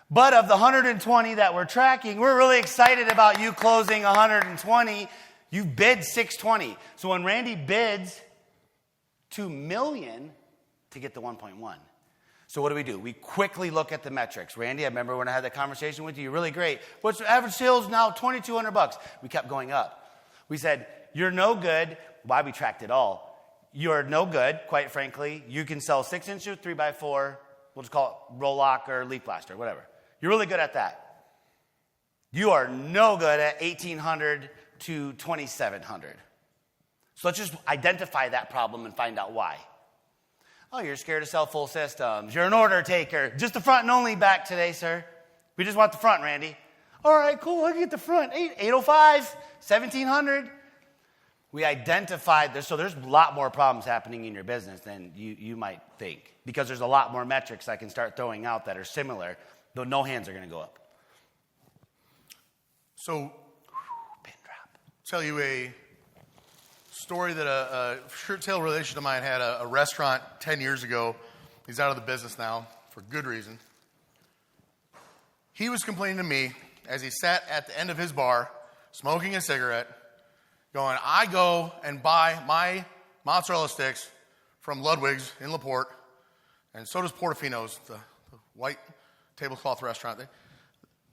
But of the 120 that we're tracking, we're really excited about you closing 120. You bid 620. So when Randy bids $2 million to get the 1.1. So what do? We quickly look at the metrics. Randy, I remember when I had that conversation with you, you're really great. What's the average sales now? $2,200. We kept going up. We said, you're no good. Why we tracked it all. You're no good, quite frankly. You can sell 6-inch or 3x4. We'll just call it roll lock or leaf blaster, whatever. You're really good at that. You are no good at 1,800 to 2,700. So let's just identify that problem and find out why. Oh, you're scared to sell full systems. You're an order taker. Just the front and only back today, sir. We just want the front, Randy. All right, cool. I can get the front. 805, 1,700. We identified this. So there's a lot more problems happening in your business than you might think. Because there's a lot more metrics I can start throwing out that are similar, though no hands are going to go up. So, tell you a story that a shirt-tail relation of mine had a restaurant 10 years ago. He's out of the business now for good reason. He was complaining to me as he sat at the end of his bar, smoking a cigarette, going, I go and buy my mozzarella sticks from Ludwig's in LaPorte, and so does Portofino's, the white tablecloth restaurant.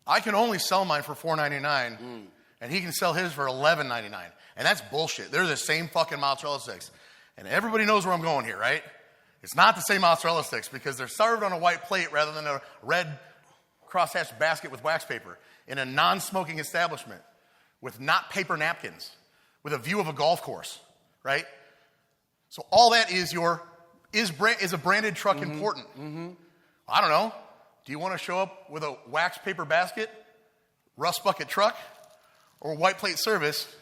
I can only sell mine for $4.99. And he can sell his for $11.99. And that's bullshit. They're the same fucking mozzarella sticks. And everybody knows where I'm going here, right? It's not the same mozzarella sticks because they're served on a white plate rather than a red crosshatched basket with wax paper in a non-smoking establishment with not paper napkins with a view of a golf course, right? So all that is is a branded truck important? I don't know. Do you want to show up with a wax paper basket, rust bucket truck, or white plate service,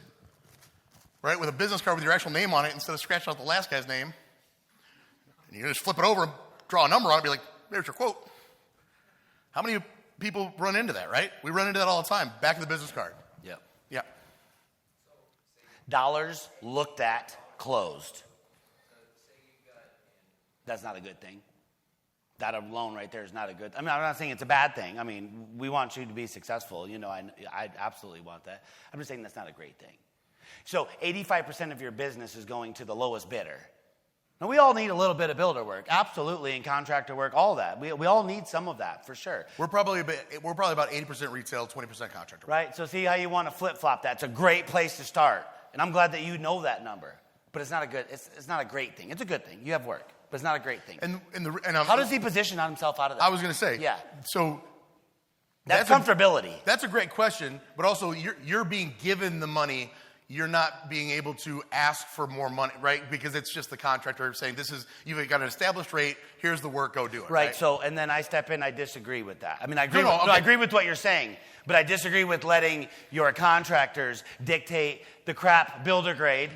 right, with a business card with your actual name on it instead of scratching out the last guy's name? And you just flip it over and draw a number on it and be like, there's your quote. How many people run into that, right? We run into that all the time. Back of the business card. Yep. Yeah. Dollars looked at, closed. That's not a good thing. That alone right there is not a good. I mean, I'm not saying it's a bad thing. I mean, we want you to be successful. You know, I absolutely want that. I'm just saying that's not a great thing. So 85% of your business is going to the lowest bidder. Now, we all need a little bit of builder work, absolutely, and contractor work, all that. We all need some of that, for sure. We're probably about 80% retail, 20% contractor work. Right? So see how you want to flip-flop that. It's a great place to start. And I'm glad that you know that number. But it's not a great thing. It's a good thing. You have work. But it's not a great thing. How does he position himself out of that? I was going to say. Yeah. So that's comfortability. That's a great question. But also, you're being given the money. You're not being able to ask for more money, right? Because it's just the contractor saying, you've got an established rate. Here's the work. Go do it. Right. So, and then I step in. I disagree with that. I mean, I agree. Okay. I agree with what you're saying, but I disagree with letting your contractors dictate the crap builder grade.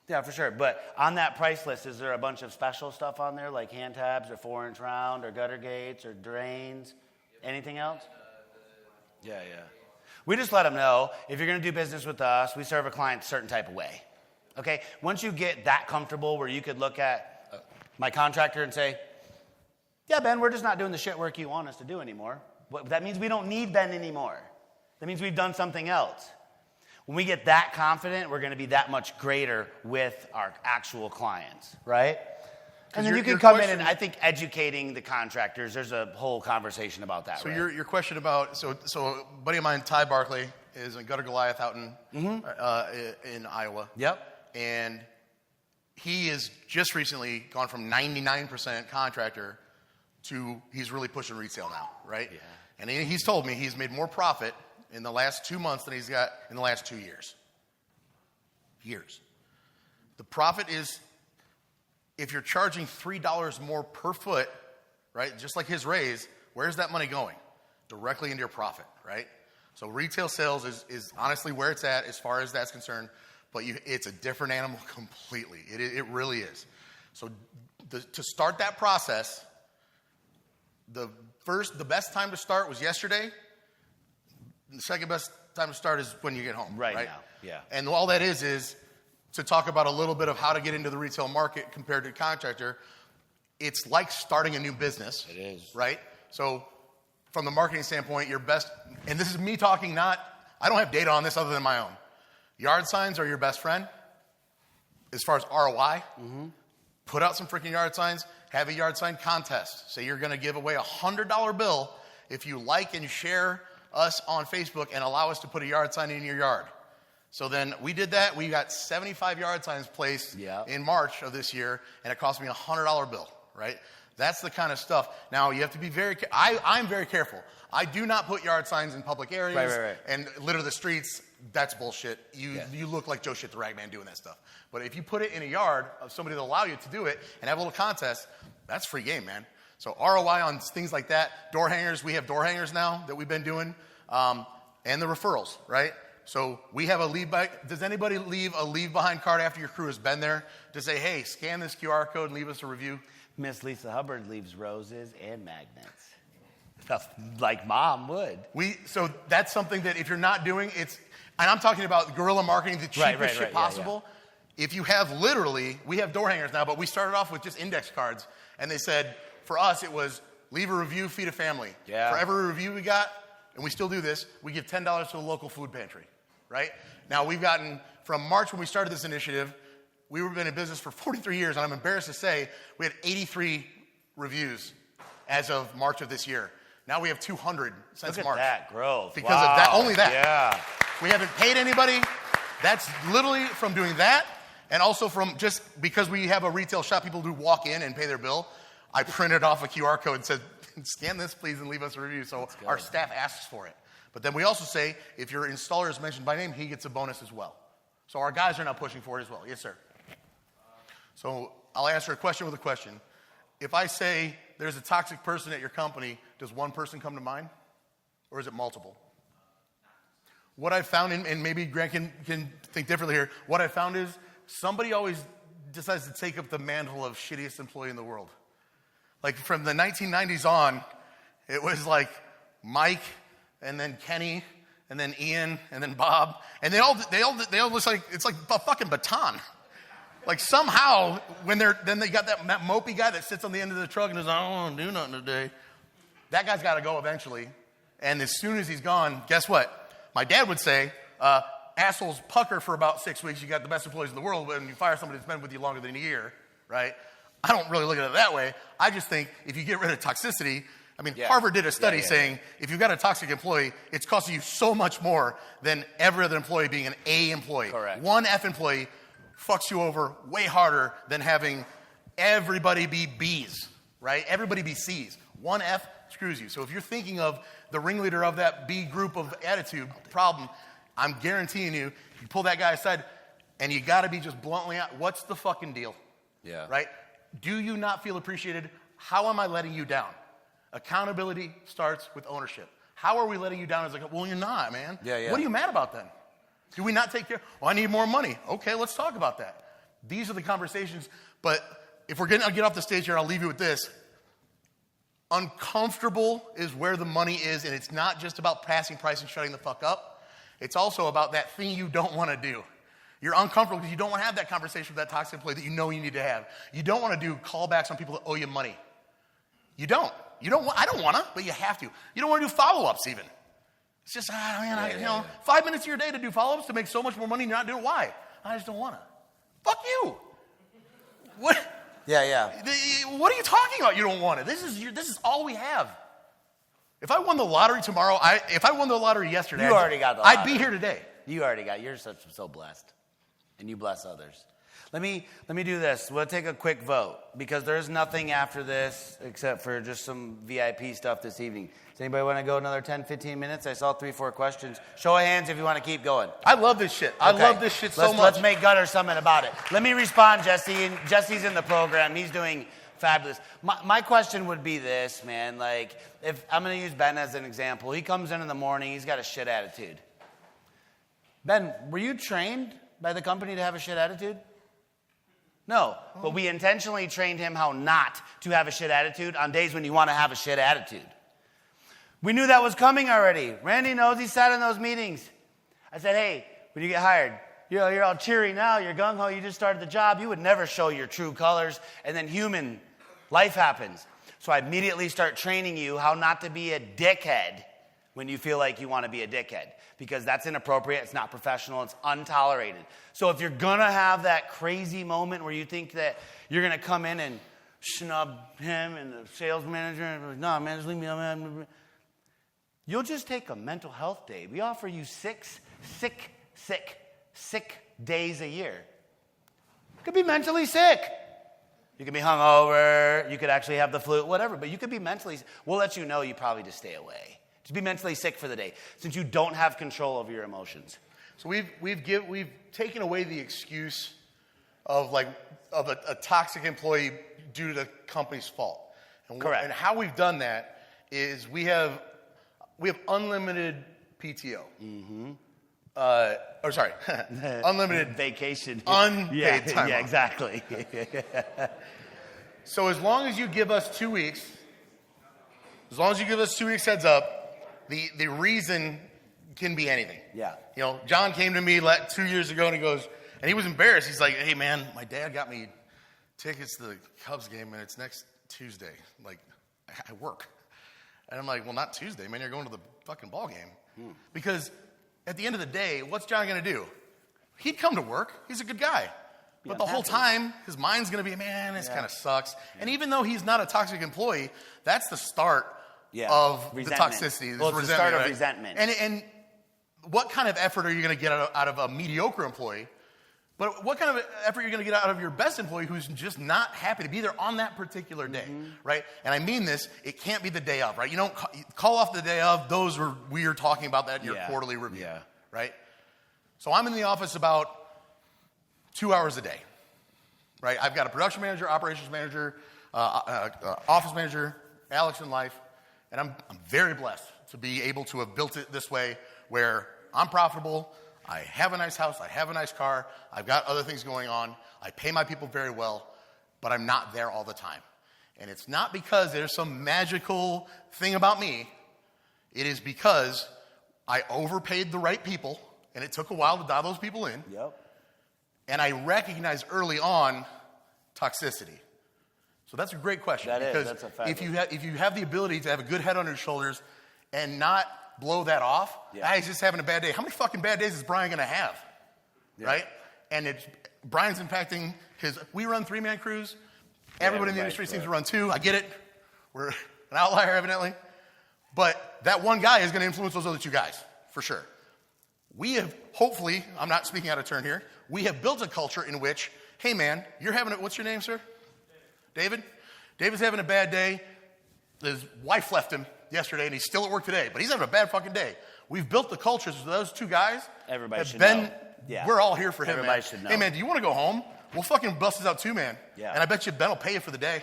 Yeah, for sure. But on that price list, is there a bunch of special stuff on there, like hand tabs or 4-inch round or gutter gates or drains? Anything else? Yeah. We just let them know, if you're going to do business with us, we serve a client a certain type of way. Okay? Once you get that comfortable where you could look at my contractor and say, yeah, Ben, we're just not doing the shit work you want us to do anymore. That means we don't need Ben anymore. That means we've done something else. When we get that confident, we're going to be that much greater with our actual clients, right? And then you can come in and I think educating the contractors, there's a whole conversation about that. So right? your question about, so a buddy of mine, Ty Barkley, is a Gutter Goliath out in Iowa. Yep. And he has just recently gone from 99% contractor to he's really pushing retail now, right? Yeah. And he's told me he's made more profit in the last 2 months than he's got in the last 2 years. The profit is, if you're charging $3 more per foot, right, just like his raise, where's that money going? Directly into your profit, right? So retail sales is honestly where it's at as far as that's concerned, but it's a different animal completely. It really is. So to start that process, the best time to start was yesterday. The second best time to start is when you get home. Right now, yeah. And all that is to talk about a little bit of how to get into the retail market compared to a contractor. It's like starting a new business. It is. Right? So from the marketing standpoint, your best, and this is me talking I don't have data on this other than my own. Yard signs are your best friend as far as ROI. Mm-hmm. Put out some freaking yard signs. Have a yard sign contest. Say you're going to give away a $100 bill if you like and share us on Facebook and allow us to put a yard sign in your yard. So then we did that. We got 75 yard signs placed in March of this year, and it cost me a $100 bill, right? That's the kind of stuff. Now, you have to be I'm very careful. I do not put yard signs in public areas and litter the streets. That's bullshit. You look like Joe Shit the Ragman doing that stuff. But if you put it in a yard of somebody that'll allow you to do it and have a little contest, that's free game, man. So ROI on things like that. Door hangers, we have door hangers now that we've been doing. And the referrals, right? So we have a leave by. Does anybody leave a leave behind card after your crew has been there to say, hey, scan this QR code and leave us a review? Miss Lisa Hubbard leaves roses and magnets. Stuff like mom would. So that's something that if you're not doing, and I'm talking about guerrilla marketing, the cheapest shit possible. Yeah. If you have we have door hangers now, but we started off with just index cards. And they said, for us, it was leave a review, feed a family. Yeah. For every review we got, and we still do this, we give $10 to the local food pantry, right? Now, we've gotten, from March when we started this initiative, we've been in business for 43 years, and I'm embarrassed to say we had 83 reviews as of March of this year. Now we have 200 since March. Look at that growth. Because of that, only that. Yeah. We haven't paid anybody. That's literally from doing that, and also from just because we have a retail shop, people do walk in and pay their bill. I printed off a QR code and said, scan this, please, and leave us a review. So our staff asks for it. But then we also say, if your installer is mentioned by name, he gets a bonus as well. So our guys are now pushing for it as well. Yes, sir. So I'll answer a question with a question. If I say there's a toxic person at your company, does one person come to mind? Or is it multiple? What I found, and maybe Grant can think differently here, what I found is somebody always decides to take up the mantle of shittiest employee in the world. Like from the 1990s on, it was like Mike, and then Kenny, and then Ian, and then Bob, and they all just like, it's like a fucking baton. Like somehow, then they got that mopey guy that sits on the end of the truck and is like, I don't want to do nothing today. That guy's got to go eventually. And as soon as he's gone, guess what? My dad would say, assholes pucker for about 6 weeks. You got the best employees in the world. When you fire somebody that's been with you longer than a year, right? I don't really look at it that way. I just think if you get rid of toxicity, I mean, Harvard did a study saying if you've got a toxic employee, it's costing you so much more than every other employee being an A employee. Correct. One F employee fucks you over way harder than having everybody be Bs, right? Everybody be Cs. One F screws you. So if you're thinking of the ringleader of that B group of attitude problem, I'm guaranteeing you pull that guy aside and you got to be just bluntly out, what's the fucking deal? Yeah. Right? Do you not feel appreciated? How am I letting you down? Accountability starts with ownership. How are we letting you down? It's like, well, you're not, man. Yeah. What are you mad about then? Do we not take care? Well, I need more money. Okay, let's talk about that. These are the conversations. But if we're going to get off the stage here, I'll leave you with this. Uncomfortable is where the money is, and it's not just about passing price and shutting the fuck up. It's also about that thing you don't want to do. You're uncomfortable because you don't want to have that conversation with that toxic employee that you know you need to have. You don't want to do callbacks on people that owe you money. You don't. I don't want to, but you have to. You don't want to do follow-ups even. It's just, 5 minutes of your day to do follow-ups to make so much more money and you're not doing it. Why? I just don't want to. Fuck you. What? Yeah. What are you talking about? You don't want it. This is all we have. If I won the lottery tomorrow, if I won the lottery yesterday, You already got the lottery. I'd be here today. You already got. You're so blessed, and you bless others. Let me do this. We'll take a quick vote because there's nothing after this except for just some VIP stuff this evening. Does anybody want to go another 10, 15 minutes? I saw 3-4 questions. Show of hands if you want to keep going. I love this shit. I love this shit so much. Let's make Gutter something about it. Let me respond, Jesse. And Jesse's in the program. He's doing fabulous. My question would be this, man. Like, if I'm going to use Ben as an example. He comes in the morning. He's got a shit attitude. Ben, were you trained by the company to have a shit attitude? No, but we intentionally trained him how not to have a shit attitude on days when you want to have a shit attitude. We knew that was coming already. Randy knows. He sat in those meetings. I said, hey, when you get hired, you're all cheery now. You're gung-ho. You just started the job. You would never show your true colors. And then human life happens. So I immediately start training you how not to be a dickhead when you feel like you want to be a dickhead. Because that's inappropriate. It's not professional. It's untolerated. So if you're going to have that crazy moment where you think that you're going to come in and snub him and the sales manager and be like, no, man, just leave me alone. You'll just take a mental health day. We offer you 6 sick days a year. You could be mentally sick. You could be hungover. You could actually have the flu, whatever. But you could be mentally sick. We'll let you know you probably just stay away. Just be mentally sick for the day since you don't have control over your emotions. So we've taken away the excuse of a toxic employee due to the company's fault. Correct. And how we've done that is we have unlimited PTO. Mm-hmm. Unlimited vacation. Unpaid time. Yeah, off. exactly. So as long as you give us 2 weeks, heads up, the reason can be anything. Yeah. John came to me 2 years ago and he was embarrassed. He's like, hey man, my dad got me tickets to the Cubs game and it's next Tuesday. Like, I work. And I'm like, well, not Tuesday, man. You're going to the fucking ball game. Because at the end of the day, what's John going to do? He'd come to work. He's a good guy. But the whole time, his mind's going to be, man, this kind of sucks. And even though he's not a toxic employee, that's the start of resentment. The toxicity. Well, it's the start of resentment. And what kind of effort are you going to get out of a mediocre employee? But what kind of effort are you going to get out of your best employee who's just not happy to be there on that particular day, right? And I mean this, it can't be the day of, right? You don't call off the day of. We are talking about that in your quarterly review, right? So I'm in the office about 2 hours a day, right? I've got a production manager, operations manager, office manager, Alex in life, and I'm very blessed to be able to have built it this way where I'm profitable, I have a nice house, I have a nice car, I've got other things going on, I pay my people very well, but I'm not there all the time. And it's not because there's some magical thing about me. It is because I overpaid the right people, and it took a while to dial those people in. Yep. And I recognized early on toxicity. So that's a great question. That's a fact. If you have the ability to have a good head on your shoulders and not blow that off, he's just having a bad day. How many fucking bad days is Brian going to have? Yeah. Right? And Brian's impacting we run 3-man crews. Everybody in the industry seems to run 2. I get it. We're an outlier, evidently. But that one guy is going to influence those other 2 guys, for sure. We have, hopefully, I'm not speaking out of turn here, we have built a culture in which, hey man, you're having what's your name, sir? David? David's having a bad day. His wife left him yesterday, and he's still at work today, but he's having a bad fucking day. We've built the culture so those 2 guys Everybody should know. Yeah. We're all here for him, Everybody man. should know. Hey, man, do you want to go home? We'll fucking bust this out too, man. Yeah. And I bet you Ben will pay you for the day.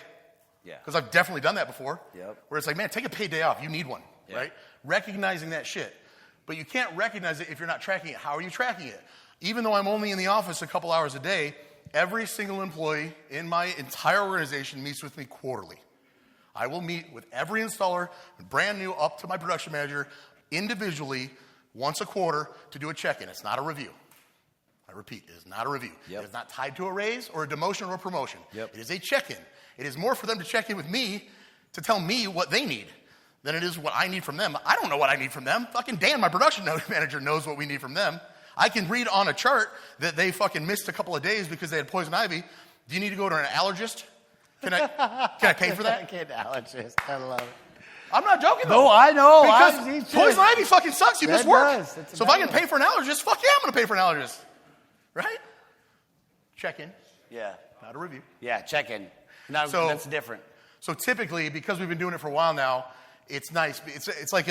Yeah. Because I've definitely done that before. Yep. Where it's like, man, take a paid day off. You need one, Yeah. right? Recognizing that shit. But you can't recognize it if you're not tracking it. How are you tracking it? Even though I'm only in the office a couple hours a day, every single employee in my entire organization meets with me quarterly. I will meet with every installer, brand new up to my production manager, individually once a quarter to do a check-in. It's not a review. I repeat, it is not a review. Yep. It is not tied to a raise or a demotion or a promotion. Yep. It is a check-in. It is more for them to check in with me to tell me what they need than it is what I need from them. I don't know what I need from them. Fucking Dan, my production manager, knows what we need from them. I can read on a chart that they fucking missed a couple of days because they had poison ivy. Do you need to go to an allergist? Can I pay for that? Kid allergist. I love it. I'm not joking though. No, I know. Because poison ivy fucking sucks. You miss work. So if I can bad pay for an allergist, fuck yeah, I'm going to pay for an allergist. Right? Check in. Yeah. Not a review. Yeah, check in. No, So- that's different. So typically, because we've been doing it for a while now, it's nice. It's like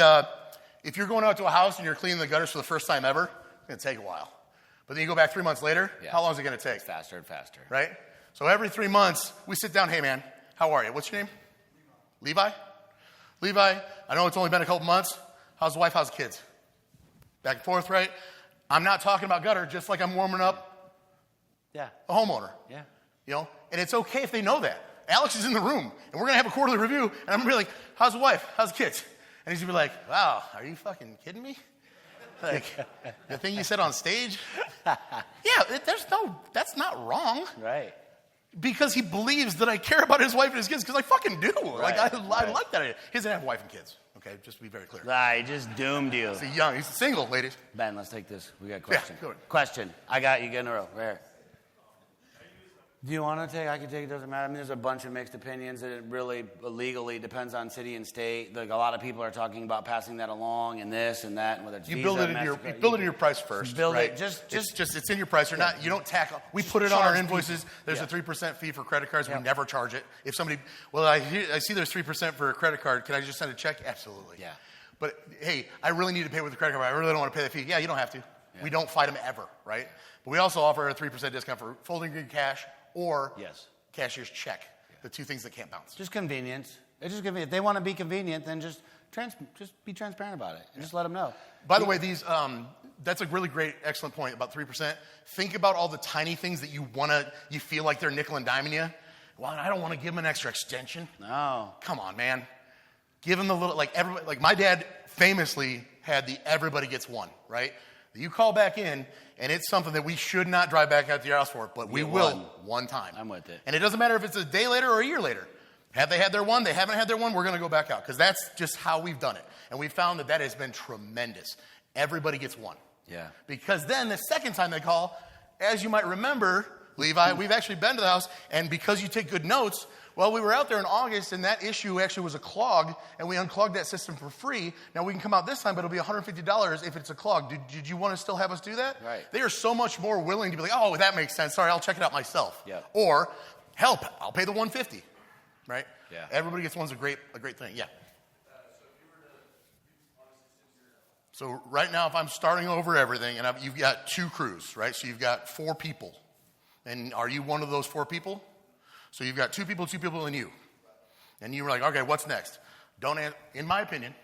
if you're going out to a house and you're cleaning the gutters for the first time ever, it's going to take a while. But then you go back 3 months later, Yeah. how long is it going to take? It's faster and faster. Right? So every 3 months, we sit down, hey man, how are you? What's your name? Levi? Levi, I know it's only been a couple months. How's the wife? How's the kids? Back and forth, right? I'm not talking about gutter, just like I'm warming up Yeah. a homeowner. Yeah. You know, and it's okay if they know that. Alex is in the room, and we're gonna have a quarterly review, and I'm gonna be like, "How's the wife? How's the kids?" And he's gonna be like, "Wow, are you fucking kidding me? Like the thing you said on stage? Yeah, that's not wrong, Right. because he believes that I care about his wife and his kids, because I fucking do. Like I right. like that idea. He doesn't have a wife and kids. Okay, just to be very clear. I just doomed you. He's single, ladies. Ben, let's take this. We got a question. go ahead. Question. I got you. Get in a row. Right here. Do you want to take? I can take it. Doesn't matter. I mean, there's a bunch of mixed opinions, and it really legally depends on city and state. Like a lot of people are talking about passing that along, and this and that, and whether it's You Visa, build it in your price first. Build right? it. Just it's in your price. You don't tack. We put it on our charge invoices. people. There's Yeah. a 3% fee for credit cards. Yeah. We never charge it. If somebody, I see there's 3% for a credit card. Can I just send a check? Absolutely. Yeah. But hey, I really need to pay with a credit card. I really don't want to pay the fee. Yeah, you don't have to. Yeah. We don't fight them ever, right? But we also offer a 3% discount for folding green cash or Yes. cashier's check. The two things that can't bounce. Just convenience. It's just convenient. If they want to be convenient, then just be transparent about it and just let them know. By the way, that's a really great, excellent point about 3%. Think about all the tiny things that you feel like they're nickel and diming you. Well, I don't want to give them an extra extension. No. Come on, man. Give them the little, everybody, my dad famously had the everybody gets one, right? You call back in, and it's something that we should not drive back out to your house for, but we will one time. I'm with it. And it doesn't matter if it's a day later or a year later. Have they had their one? They haven't had their one? We're going to go back out, because that's just how we've done it. And we found that has been tremendous. Everybody gets one. Yeah. Because then the second time they call, as you might remember, Levi, we've actually been to the house, and because you take good notes, well, we were out there in August, and that issue actually was a clog, and we unclogged that system for free. Now, we can come out this time, but it'll be $150 if it's a clog. Did you want to still have us do that? Right. They are so much more willing to be like, oh, that makes sense. Sorry, I'll check it out myself. Yeah. Or, help, I'll pay the $150. Right? Yeah. Everybody gets one's a great thing. Yeah. So right now, if I'm starting over everything, and you've got 2 crews, right? So you've got 4 people. And are you one of those 4 people? So you've got 2 people, and you. And you were like, okay, what's next? Don't answer, in my opinion.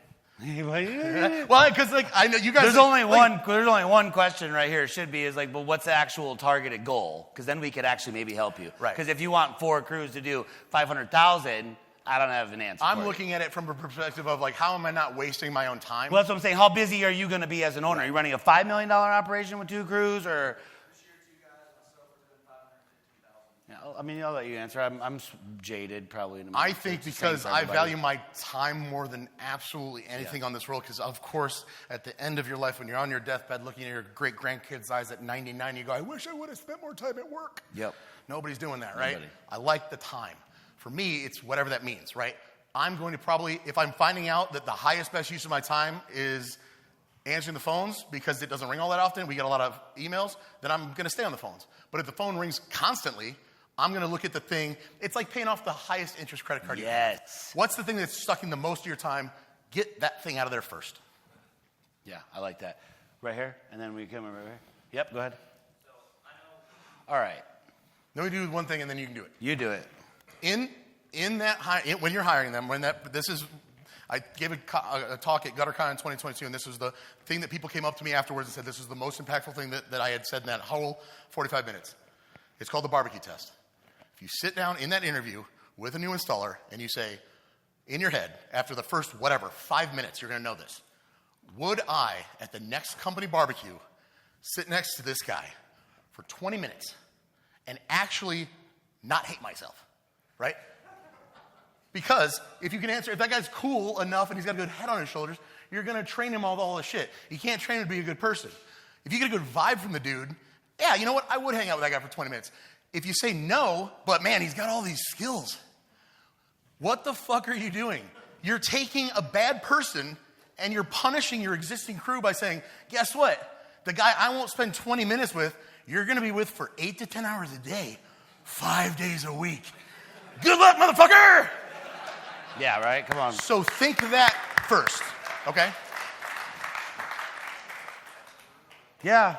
Well, because like I know you guys. There's only one question right here. Should be is like, well, what's the actual targeted goal? Because then we could actually maybe help you. Right. Because if you want 4 crews to do 500,000, I don't have an answer. I'm looking at it from a perspective of like, how am I not wasting my own time? Well, that's what I'm saying. How busy are you going to be as an owner? Are you running a $5 million operation with 2 crews, or? I mean, I'll let you answer. I'm jaded, probably. I think because I value my time more than absolutely anything on this world. Because of course, at the end of your life, when you're on your deathbed, looking at your great grandkids' eyes at 99, you go, "I wish I would have spent more time at work." Yep. Nobody's doing that, right? Nobody. I like the time. For me, it's whatever that means, right? I'm going to probably, if I'm finding out that the highest best use of my time is answering the phones because it doesn't ring all that often, we get a lot of emails, then I'm going to stay on the phones. But if the phone rings constantly, I'm going to look at the thing. It's like paying off the highest interest credit card you have. Yes. What's the thing that's sucking the most of your time? Get that thing out of there first. Yeah, I like that. Right here, and then we come over here. Yep, go ahead. All right. Then we do one thing, and then you can do it. You do it. In that when you're hiring them, I gave a talk at GutterCon in 2022, and this was the thing that people came up to me afterwards and said this was the most impactful thing that I had said in that whole 45 minutes. It's called the barbecue test. If you sit down in that interview with a new installer and you say, in your head, after the first 5 minutes, you're going to know this. Would I, at the next company barbecue, sit next to this guy for 20 minutes and actually not hate myself, right? Because if that guy's cool enough and he's got a good head on his shoulders, you're going to train him all this shit. You can't train him to be a good person. If you get a good vibe from the dude, yeah, you know what? I would hang out with that guy for 20 minutes. If you say no, but man, he's got all these skills. What the fuck are you doing? You're taking a bad person and you're punishing your existing crew by saying, guess what? The guy I won't spend 20 minutes with, you're going to be with for 8 to 10 hours a day, 5 days a week. Good luck, motherfucker! Yeah, right? Come on. So think that first, okay? Yeah.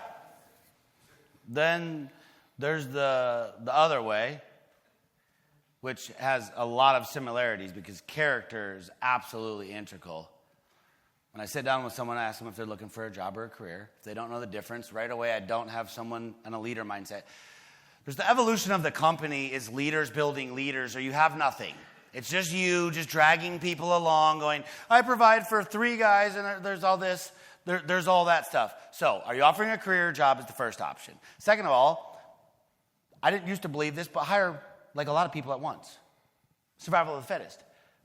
Then there's the other way, which has a lot of similarities because character is absolutely integral. When I sit down with someone, I ask them if they're looking for a job or a career. If they don't know the difference, right away I don't have someone in a leader mindset. There's the evolution of the company is leaders building leaders, or you have nothing. It's just you just dragging people along going, I provide for 3 guys and there's all this. There's all that stuff. So, are you offering a career job is the first option. Second of all, I didn't used to believe this, but hire like a lot of people at once. Survival of the fittest.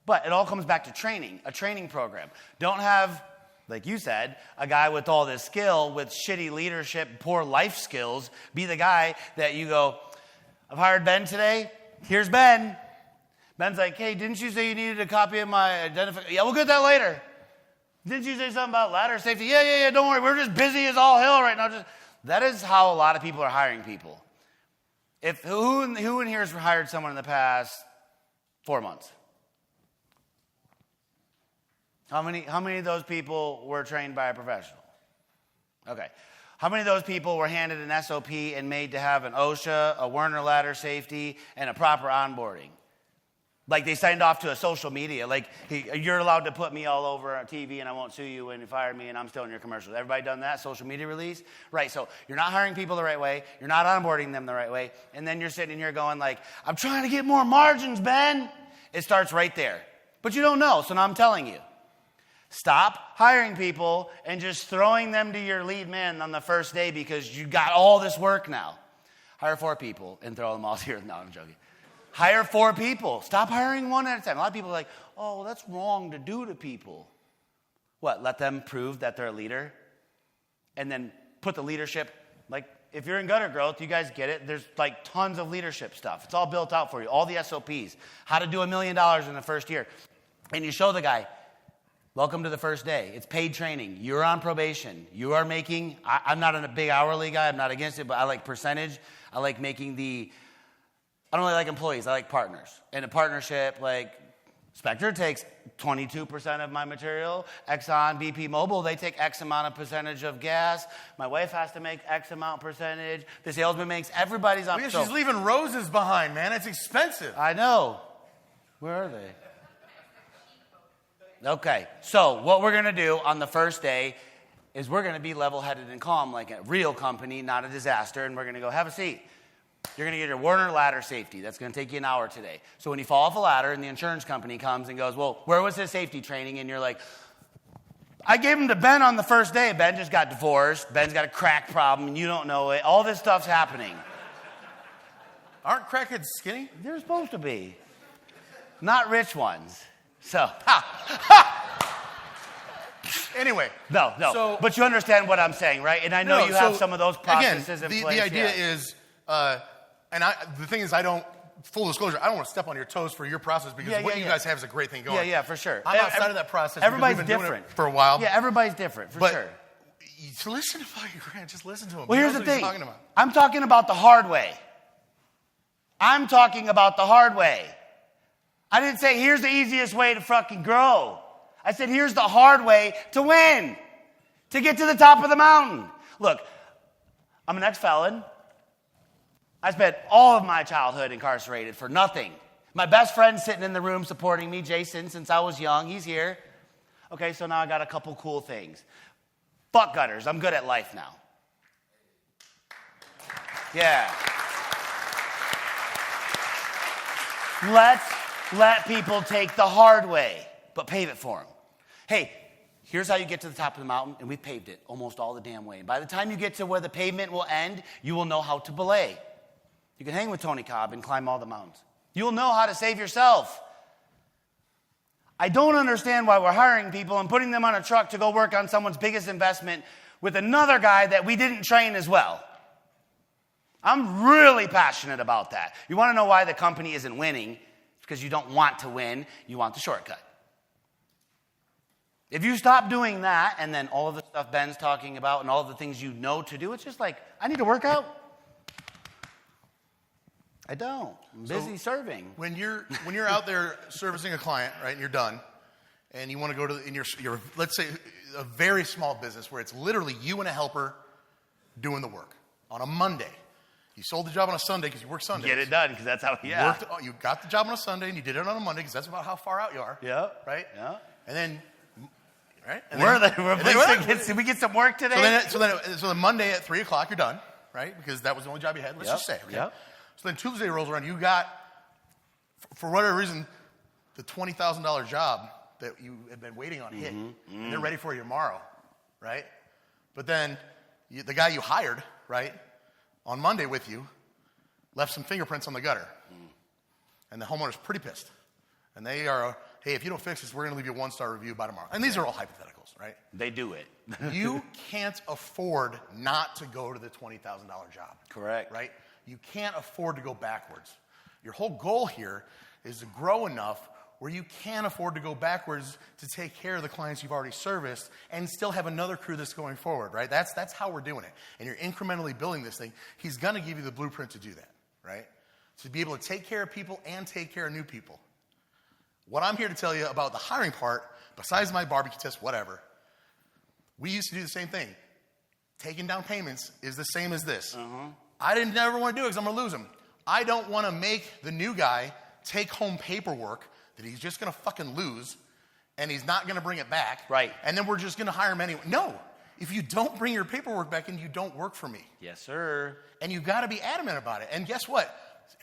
But it all comes back to training, a training program. Don't have, like you said, a guy with all this skill, with shitty leadership, poor life skills, be the guy that you go, I've hired Ben today. Here's Ben. Ben's like, hey, didn't you say you needed a copy of my identification? Yeah, we'll get that later. Didn't you say something about ladder safety? Yeah, don't worry. We're just busy as all hell right now. That is how a lot of people are hiring people. Who in here has hired someone in the past 4 months? How many of those people were trained by a professional? Okay. How many of those people were handed an SOP and made to have an OSHA, a Werner ladder safety, and a proper onboarding? Like they signed off to a social media. Like, you're allowed to put me all over on TV and I won't sue you when you fire me and I'm still in your commercials. Everybody done that? Social media release? Right, so you're not hiring people the right way. You're not onboarding them the right way. And then you're sitting here going like, I'm trying to get more margins, Ben. It starts right there. But you don't know, so now I'm telling you. Stop hiring people and just throwing them to your lead man on the first day because you got all this work now. Hire 4 people and throw them all here. No, I'm joking. Hire 4 people. Stop hiring one at a time. A lot of people are like, oh, well, that's wrong to do to people. What, let them prove that they're a leader? And then put the leadership, like if you're in gutter growth, you guys get it. There's like tons of leadership stuff. It's all built out for you. All the SOPs. How to do $1 million in the first year. And you show the guy, welcome to the first day. It's paid training. You're on probation. You are making, I'm not a big hourly guy. I'm not against it, but I like percentage. I like making I don't really like employees. I like partners. And a partnership, like, Spectre takes 22% of my material. Exxon, BP Mobil, they take X amount of percentage of gas. My wife has to make X amount percentage. The salesman makes everybody's on. Yeah, she's leaving roses behind, man. It's expensive. I know. Where are they? Okay, so what we're going to do on the first day is we're going to be level-headed and calm like a real company, not a disaster, and we're going to go, have a seat. You're going to get your Werner ladder safety. That's going to take you an hour today. So when you fall off a ladder and the insurance company comes and goes, well, where was his safety training? And you're like, I gave him to Ben on the first day. Ben just got divorced. Ben's got a crack problem, and you don't know it. All this stuff's happening. Aren't crackheads skinny? They're supposed to be. Not rich ones. So, Anyway. No. So, but you understand what I'm saying, right? And I know you have some of those processes in place. The idea is, the thing is, full disclosure, I don't want to step on your toes for your process because what you guys have is a great thing going. Yeah, for sure. I'm outside of that process. Everybody's because we've been different. doing it for a while. Yeah, everybody's different, for sure. So listen to fucking Grant. Just listen to him. Well, He here's knows the what he's thing. talking about. I'm talking about the hard way. I'm talking about the hard way. I didn't say here's the easiest way to fucking grow. I said here's the hard way to win, to get to the top of the mountain. Look, I'm an ex-felon. I spent all of my childhood incarcerated for nothing. My best friend's sitting in the room supporting me, Jason, since I was young. He's here. Okay, so now I got a couple cool things. Fuck gutters. I'm good at life now. Yeah. Let's let people take the hard way, but pave it for them. Hey, here's how you get to the top of the mountain, and we've paved it almost all the damn way. By the time you get to where the pavement will end, you will know how to belay. You can hang with Tony Cobb and climb all the mountains. You will know how to save yourself. I don't understand why we're hiring people and putting them on a truck to go work on someone's biggest investment with another guy that we didn't train as well. I'm really passionate about that. You want to know why the company isn't winning? It's because you don't want to win. You want the shortcut. If you stop doing that and then all of the stuff Ben's talking about and all of the things you know to do, it's just like, I need to work out. I don't. I'm busy serving. When you're out there servicing a client, right, and you're done, and you want to go to your let's say a very small business where it's literally you and a helper doing the work on a Monday. You sold the job on a Sunday because you work Sundays. Get it done because that's how. Yeah. You got the job on a Sunday and you did it on a Monday because that's about how far out you are. Yeah. Right. Yeah. And then, right. And we get some work today. So then Monday at 3:00 you're done, right? Because that was the only job you had. Let's just say. Okay? Yep. So then Tuesday rolls around. You got, for whatever reason, the $20,000 job that you have been waiting on hit. And they're ready for you tomorrow, right? But then the guy you hired, right, on Monday with you, left some fingerprints on the gutter. And the homeowner's pretty pissed. And they are, hey, if you don't fix this, we're going to leave you a 1-star review by tomorrow. And these are all hypotheticals, right? They do it. You can't afford not to go to the $20,000 job. Correct. Right? You can't afford to go backwards. Your whole goal here is to grow enough where you can afford to go backwards to take care of the clients you've already serviced and still have another crew that's going forward, right? That's how we're doing it. And you're incrementally building this thing. He's going to give you the blueprint to do that, right? To be able to take care of people and take care of new people. What I'm here to tell you about the hiring part, besides my barbecue test, whatever, we used to do the same thing. Taking down payments is the same as this. I didn't never want to do it because I'm going to lose them. I don't want to make the new guy take home paperwork that he's just going to fucking lose and he's not going to bring it back. Right. And then we're just going to hire him anyway. No. If you don't bring your paperwork back in, you don't work for me. Yes, sir. And you've got to be adamant about it. And guess what?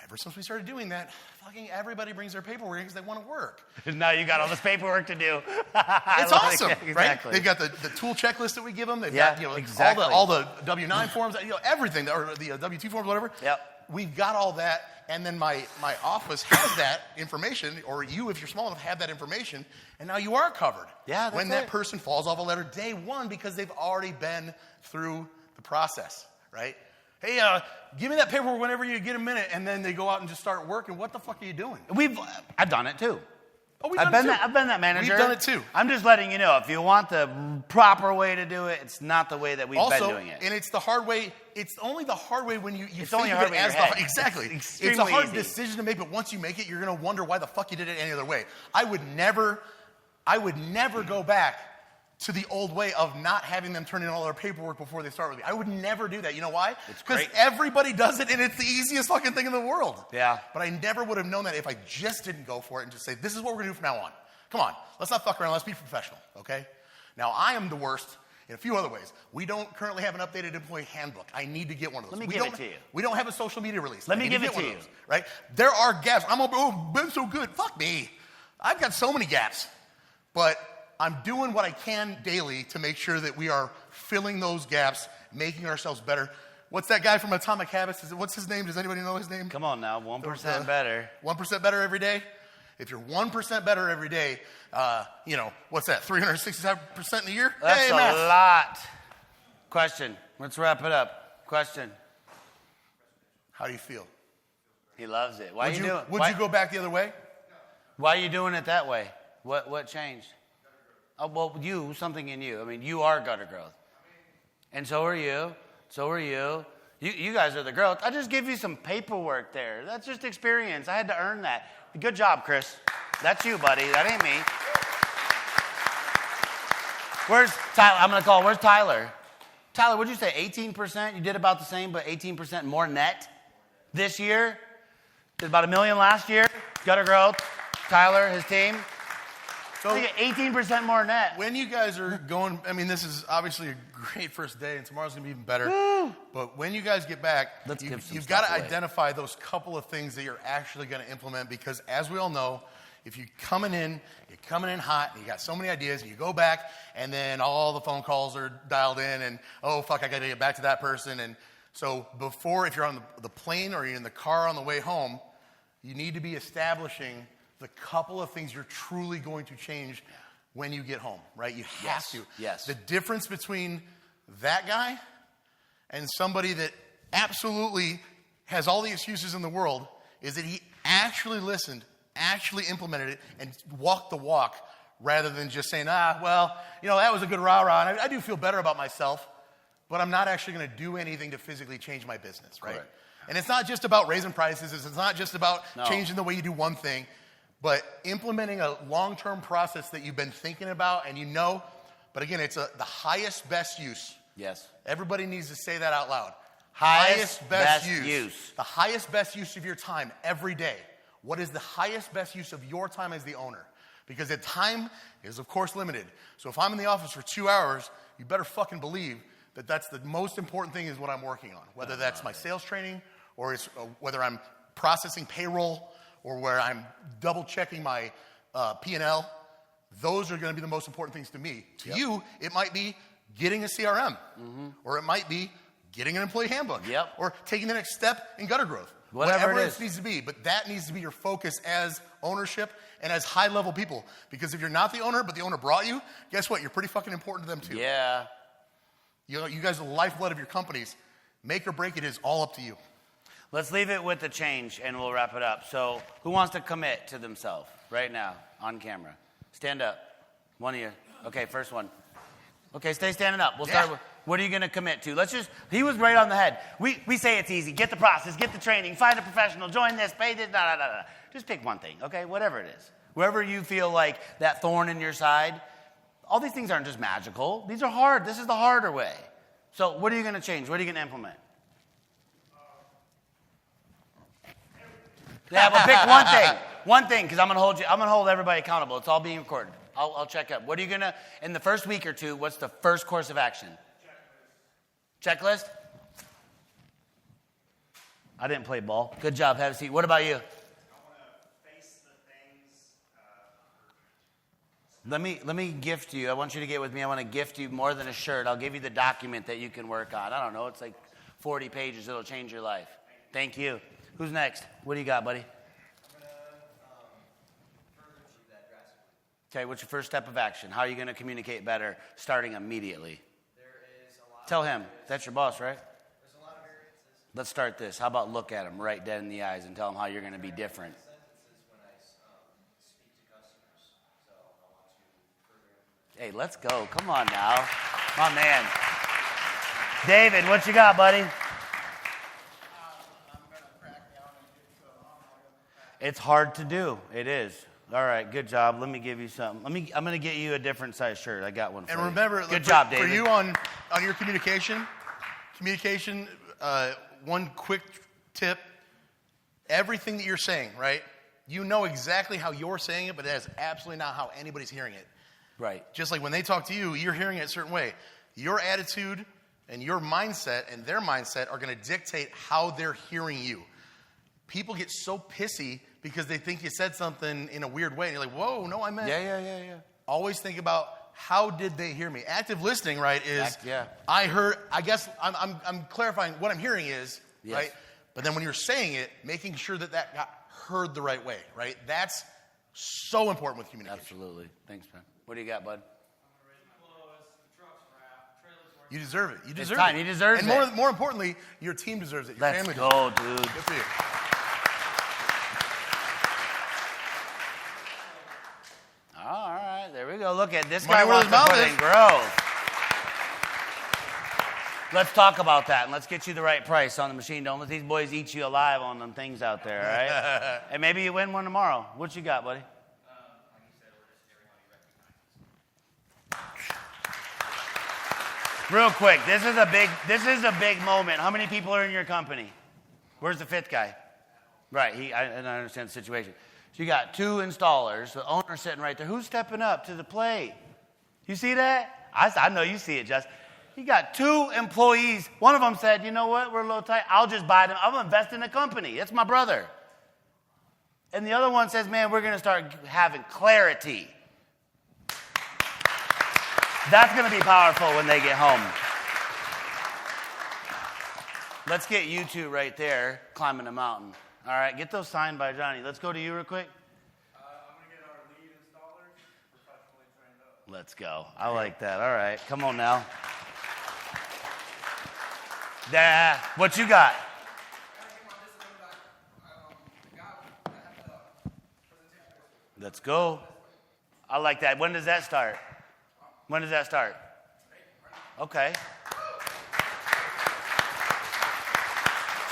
Ever since we started doing that, fucking everybody brings their paperwork because they want to work. Now you got all this paperwork to do. It's awesome, exactly. Right? They've got the tool checklist that we give them. They've Yeah, got exactly. all the W-9 forms, everything, or the W-2 forms, whatever. Yep. We've got all that, and then my office has that information, or you, if you're small enough, have that information, and now you are covered. Yeah, that's when it. that person falls off a ladder day one because they've already been through the process, right? Hey, give me that paperwork whenever you get a minute, and then they go out and just start working. What the fuck are you doing? I've done it too. Oh, I've been that manager. We've done it too. I'm just letting you know, if you want the proper way to do it, it's not the way that we've been doing it. And it's the hard way it's only the hard way when you It's think only of hard it way in as your head. exactly. It's It's a hard extremely easy. decision to make, but once you make it, you're going to wonder why the fuck you did it any other way. I would never go back to the old way of not having them turn in all their paperwork before they start with me. I would never do that. You know why? Because great. everybody does it, and it's the easiest fucking thing in the world. Yeah. But I never would have known that if I just didn't go for it and just say, this is what we're going to do from now on. Come on, let's not fuck around. Let's be professional, okay? Now, I am the worst in a few other ways. We don't currently have an updated employee handbook. I need to get one of those. Let me give it to you. We don't have a social media release. Let I me need give get it one to of you. those, right? There are gaps. Been so good. Fuck me. I've got so many gaps. But I'm doing what I can daily to make sure that we are filling those gaps, making ourselves better. What's that guy from Atomic Habits? What's his name? Does anybody know his name? Come on now, 1% better. 1% better every day? If you're 1% better every day, what's that, 365% in a year? That's hey, a math. lot. Question. Let's wrap it up. Question. How do you feel? He loves it. Why Would you go back the other way? Why are you doing it that way? What changed? Oh, well, something in you. I mean, you are gutter growth. And so are you. So are you. You guys are the growth. I just give you some paperwork there. That's just experience. I had to earn that. Good job, Chris. That's you, buddy. That ain't me. Where's Tyler? I'm going to call. Where's Tyler? Tyler, what'd you say? 18%? You did about the same, but 18% more net this year? Did about $1 million last year. Gutter growth. Tyler, his team. So Look at 18% more net. when you guys are going, I mean, this is obviously a great first day, and tomorrow's going to be even better. Woo. But when you guys get back, Let's give some you've got to stuff away. identify those couple of things that you're actually going to implement, because as we all know, if you're coming in hot, and you got so many ideas, and you go back, and then all the phone calls are dialed in, and, oh, fuck, I got to get back to that person. And so if you're on the plane or you're in the car on the way home, you need to be establishing the couple of things you're truly going to change when you get home, right? You have Yes. to. Yes. The difference between that guy and somebody that absolutely has all the excuses in the world is that he actually listened, actually implemented it, and walked the walk rather than just saying, that was a good rah-rah, and I do feel better about myself, but I'm not actually going to do anything to physically change my business, right? Correct. And it's not just about raising prices. It's not just about No. changing the way you do one thing, but implementing a long-term process that you've been thinking about and but again, it's the highest best use. Yes. Everybody needs to say that out loud. Highest best use. The highest best use of your time every day. What is the highest best use of your time as the owner? Because the time is, of course, limited. So if I'm in the office for 2 hours, you better fucking believe that that's the most important thing is what I'm working on. Whether that's my sales training, or it's whether I'm processing payroll, or where I'm double checking my P&L, those are going to be the most important things to me. To you, it might be getting a CRM, or it might be getting an employee handbook, or taking the next step in gutter growth. Whatever it it is. needs to be, but that needs to be your focus as ownership and as high-level people. Because if you're not the owner, but the owner brought you, guess what? You're pretty fucking important to them too. Yeah. You guys are the lifeblood of your companies. Make or break it is all up to you. Let's leave it with the change, and we'll wrap it up. So who wants to commit to themselves right now on camera? Stand up. One of you. Okay, first one. Okay, stay standing up. We'll start with, what are you going to commit to? He was right on the head. We say it's easy. Get the process, get the training, find a professional, join this, pay this, Just pick one thing, okay? Whatever it is. Wherever you feel like that thorn in your side, all these things aren't just magical. These are hard. This is the harder way. So what are you going to change? What are you going to implement? Yeah, but pick one thing. One thing, because I'm going to hold everybody accountable. It's all being recorded. I'll check up. What are you going to, in the first week or two, what's the first course of action? Checklist? I didn't play ball. Good job. Have a seat. What about you? I want to face the things. Let me gift you. I want you to get with me. I want to gift you more than a shirt. I'll give you the document that you can work on. I don't know. It's like 40 pages. It'll change your life. Thank you. Who's next? What do you got, buddy? I'm going to further achieve that drastically. Okay, what's your first step of action? How are you going to communicate better starting immediately? There is a lot. Tell him. That's your boss, right? There's a lot of variances. Let's start this. How about look at him right dead in the eyes and tell him how you're going to be different? Sentences when I speak to customers. So I want to further. Hey, let's go. Come on now. My man. David, what you got, buddy? It's hard to do. It is. All right, good job. Let me give you something. I'm going to get you a different size shirt. I got one for you. And remember, good job, David. For you on your communication, one quick tip, everything that you're saying, right? You know exactly how you're saying it, but that is absolutely not how anybody's hearing it. Right. Just like when they talk to you, you're hearing it a certain way. Your attitude and your mindset and their mindset are going to dictate how they're hearing you. People get so pissy because they think you said something in a weird way. And you're like, whoa, no, I meant. Yeah. Always think about how did they hear me. Active listening, right, is Yeah. I heard, I guess I'm clarifying what I'm hearing is, Yes. right? But then when you're saying it, making sure that got heard the right way, right? That's so important with communication. Absolutely. Thanks, man. What do you got, bud? You deserve it. You deserve time. it. He deserves and it. more importantly, your team deserves it. Your Let's family go, deserves it. dude. Good for you. All right, there we go. Look at this Money guy where wants his to mouth put is. in growth. Let's talk about that, and let's get you the right price on the machine. Don't let these boys eat you alive on them things out there, all right? And maybe you win one tomorrow. What you got, buddy? Real quick, this is a big moment. How many people are in your company? Where's the fifth guy? Right, I understand the situation. So you got 2 installers, the owner's sitting right there. Who's stepping up to the plate? You see that? I know you see it, Jess. You got 2 employees. One of them said, you know what, we're a little tight. I'll just buy them. I'll invest in the company. It's my brother. And the other one says, man, we're going to start having clarity. That's going to be powerful when they get home. Let's get you 2 right there climbing the mountain. All right, get those signed by Johnny. Let's go to you real quick. I'm going to get our lead installers professionally trained up. Let's go. I like that. All right, come on now. What you got? Let's go. I like that. When does that start? Okay.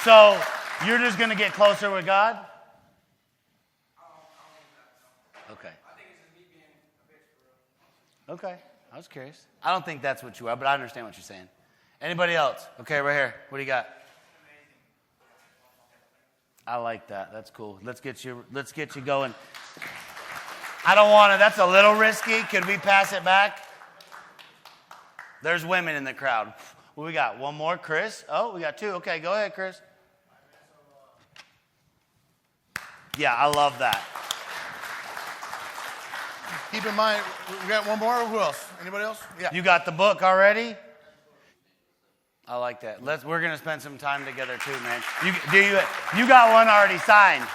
So you're just going to get closer with God? Okay. Okay. I was curious. I don't think that's what you are, but I understand what you're saying. Anybody else? Okay, right here. What do you got? I like that. That's cool. Let's get you going. I don't want to. That's a little risky. Could we pass it back? There's women in the crowd. What we got? One more, Chris. Oh, we got 2. Okay, go ahead, Chris. Yeah, I love that. Keep in mind, we got one more. Who else? Anybody else? Yeah. You got the book already? I like that. We're gonna spend some time together too, man. You got one already signed.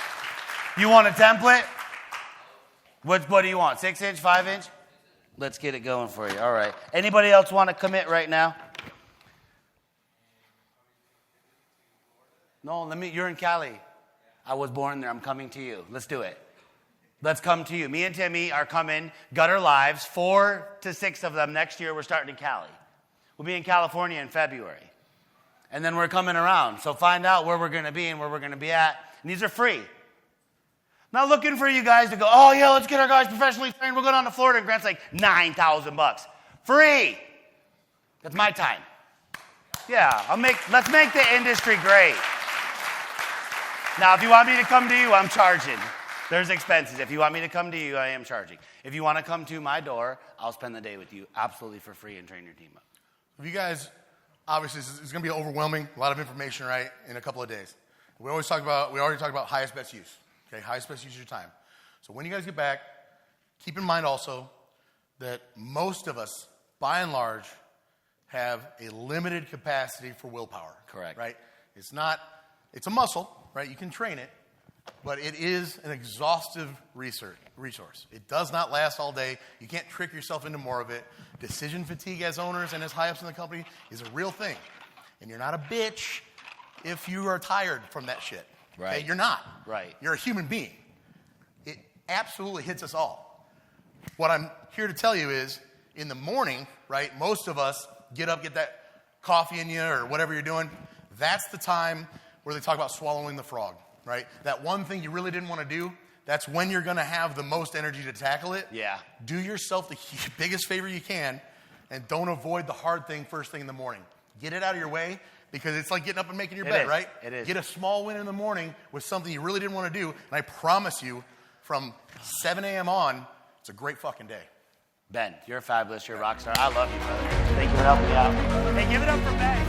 You want a template? What do you want? 6-inch, 5-inch? Let's get it going for you. All right. Anybody else want to commit right now? No, you're in Cali. I was born there. I'm coming to you. Let's do it. Let's come to you. Me and Timmy are coming, Gutter Lives, 4 to 6 of them next year. We're starting in Cali. We'll be in California in February. And then we're coming around. So find out where we're going to be and where we're going to be at. And these are free. Not looking for you guys to go, oh, yeah, let's get our guys professionally trained. We'll go down to Florida. And Grant's like, $9,000. Free. That's my time. Yeah, let's make the industry great. Now, if you want me to come to you, I'm charging. There's expenses. If you want me to come to you, I am charging. If you want to come to my door, I'll spend the day with you absolutely for free and train your team up. If you guys, obviously, it's going to be overwhelming, a lot of information, right, in a couple of days. We already talked about highest best use. Okay, highest best use of your time. So when you guys get back, keep in mind also that most of us, by and large, have a limited capacity for willpower. Correct. Right? It's a muscle, right? You can train it, but it is an exhaustive resource. It does not last all day. You can't trick yourself into more of it. Decision fatigue as owners and as high-ups in the company is a real thing. And you're not a bitch if you are tired from that shit. Right. Okay? You're not. Right. You're a human being. It absolutely hits us all. What I'm here to tell you is, in the morning, right, most of us get up, get that coffee in you or whatever you're doing. That's the time where they talk about swallowing the frog, right? That one thing you really didn't want to do, that's when you're going to have the most energy to tackle it. Yeah. Do yourself the biggest favor you can, and don't avoid the hard thing first thing in the morning. Get it out of your way, because it's like getting up and making your bed, right? It is. Get a small win in the morning with something you really didn't want to do, and I promise you, from 7 a.m. on, it's a great fucking day. Ben, you're fabulous. You're a rock star. I love you, brother. Thank you for helping me out. Hey, give it up for Ben.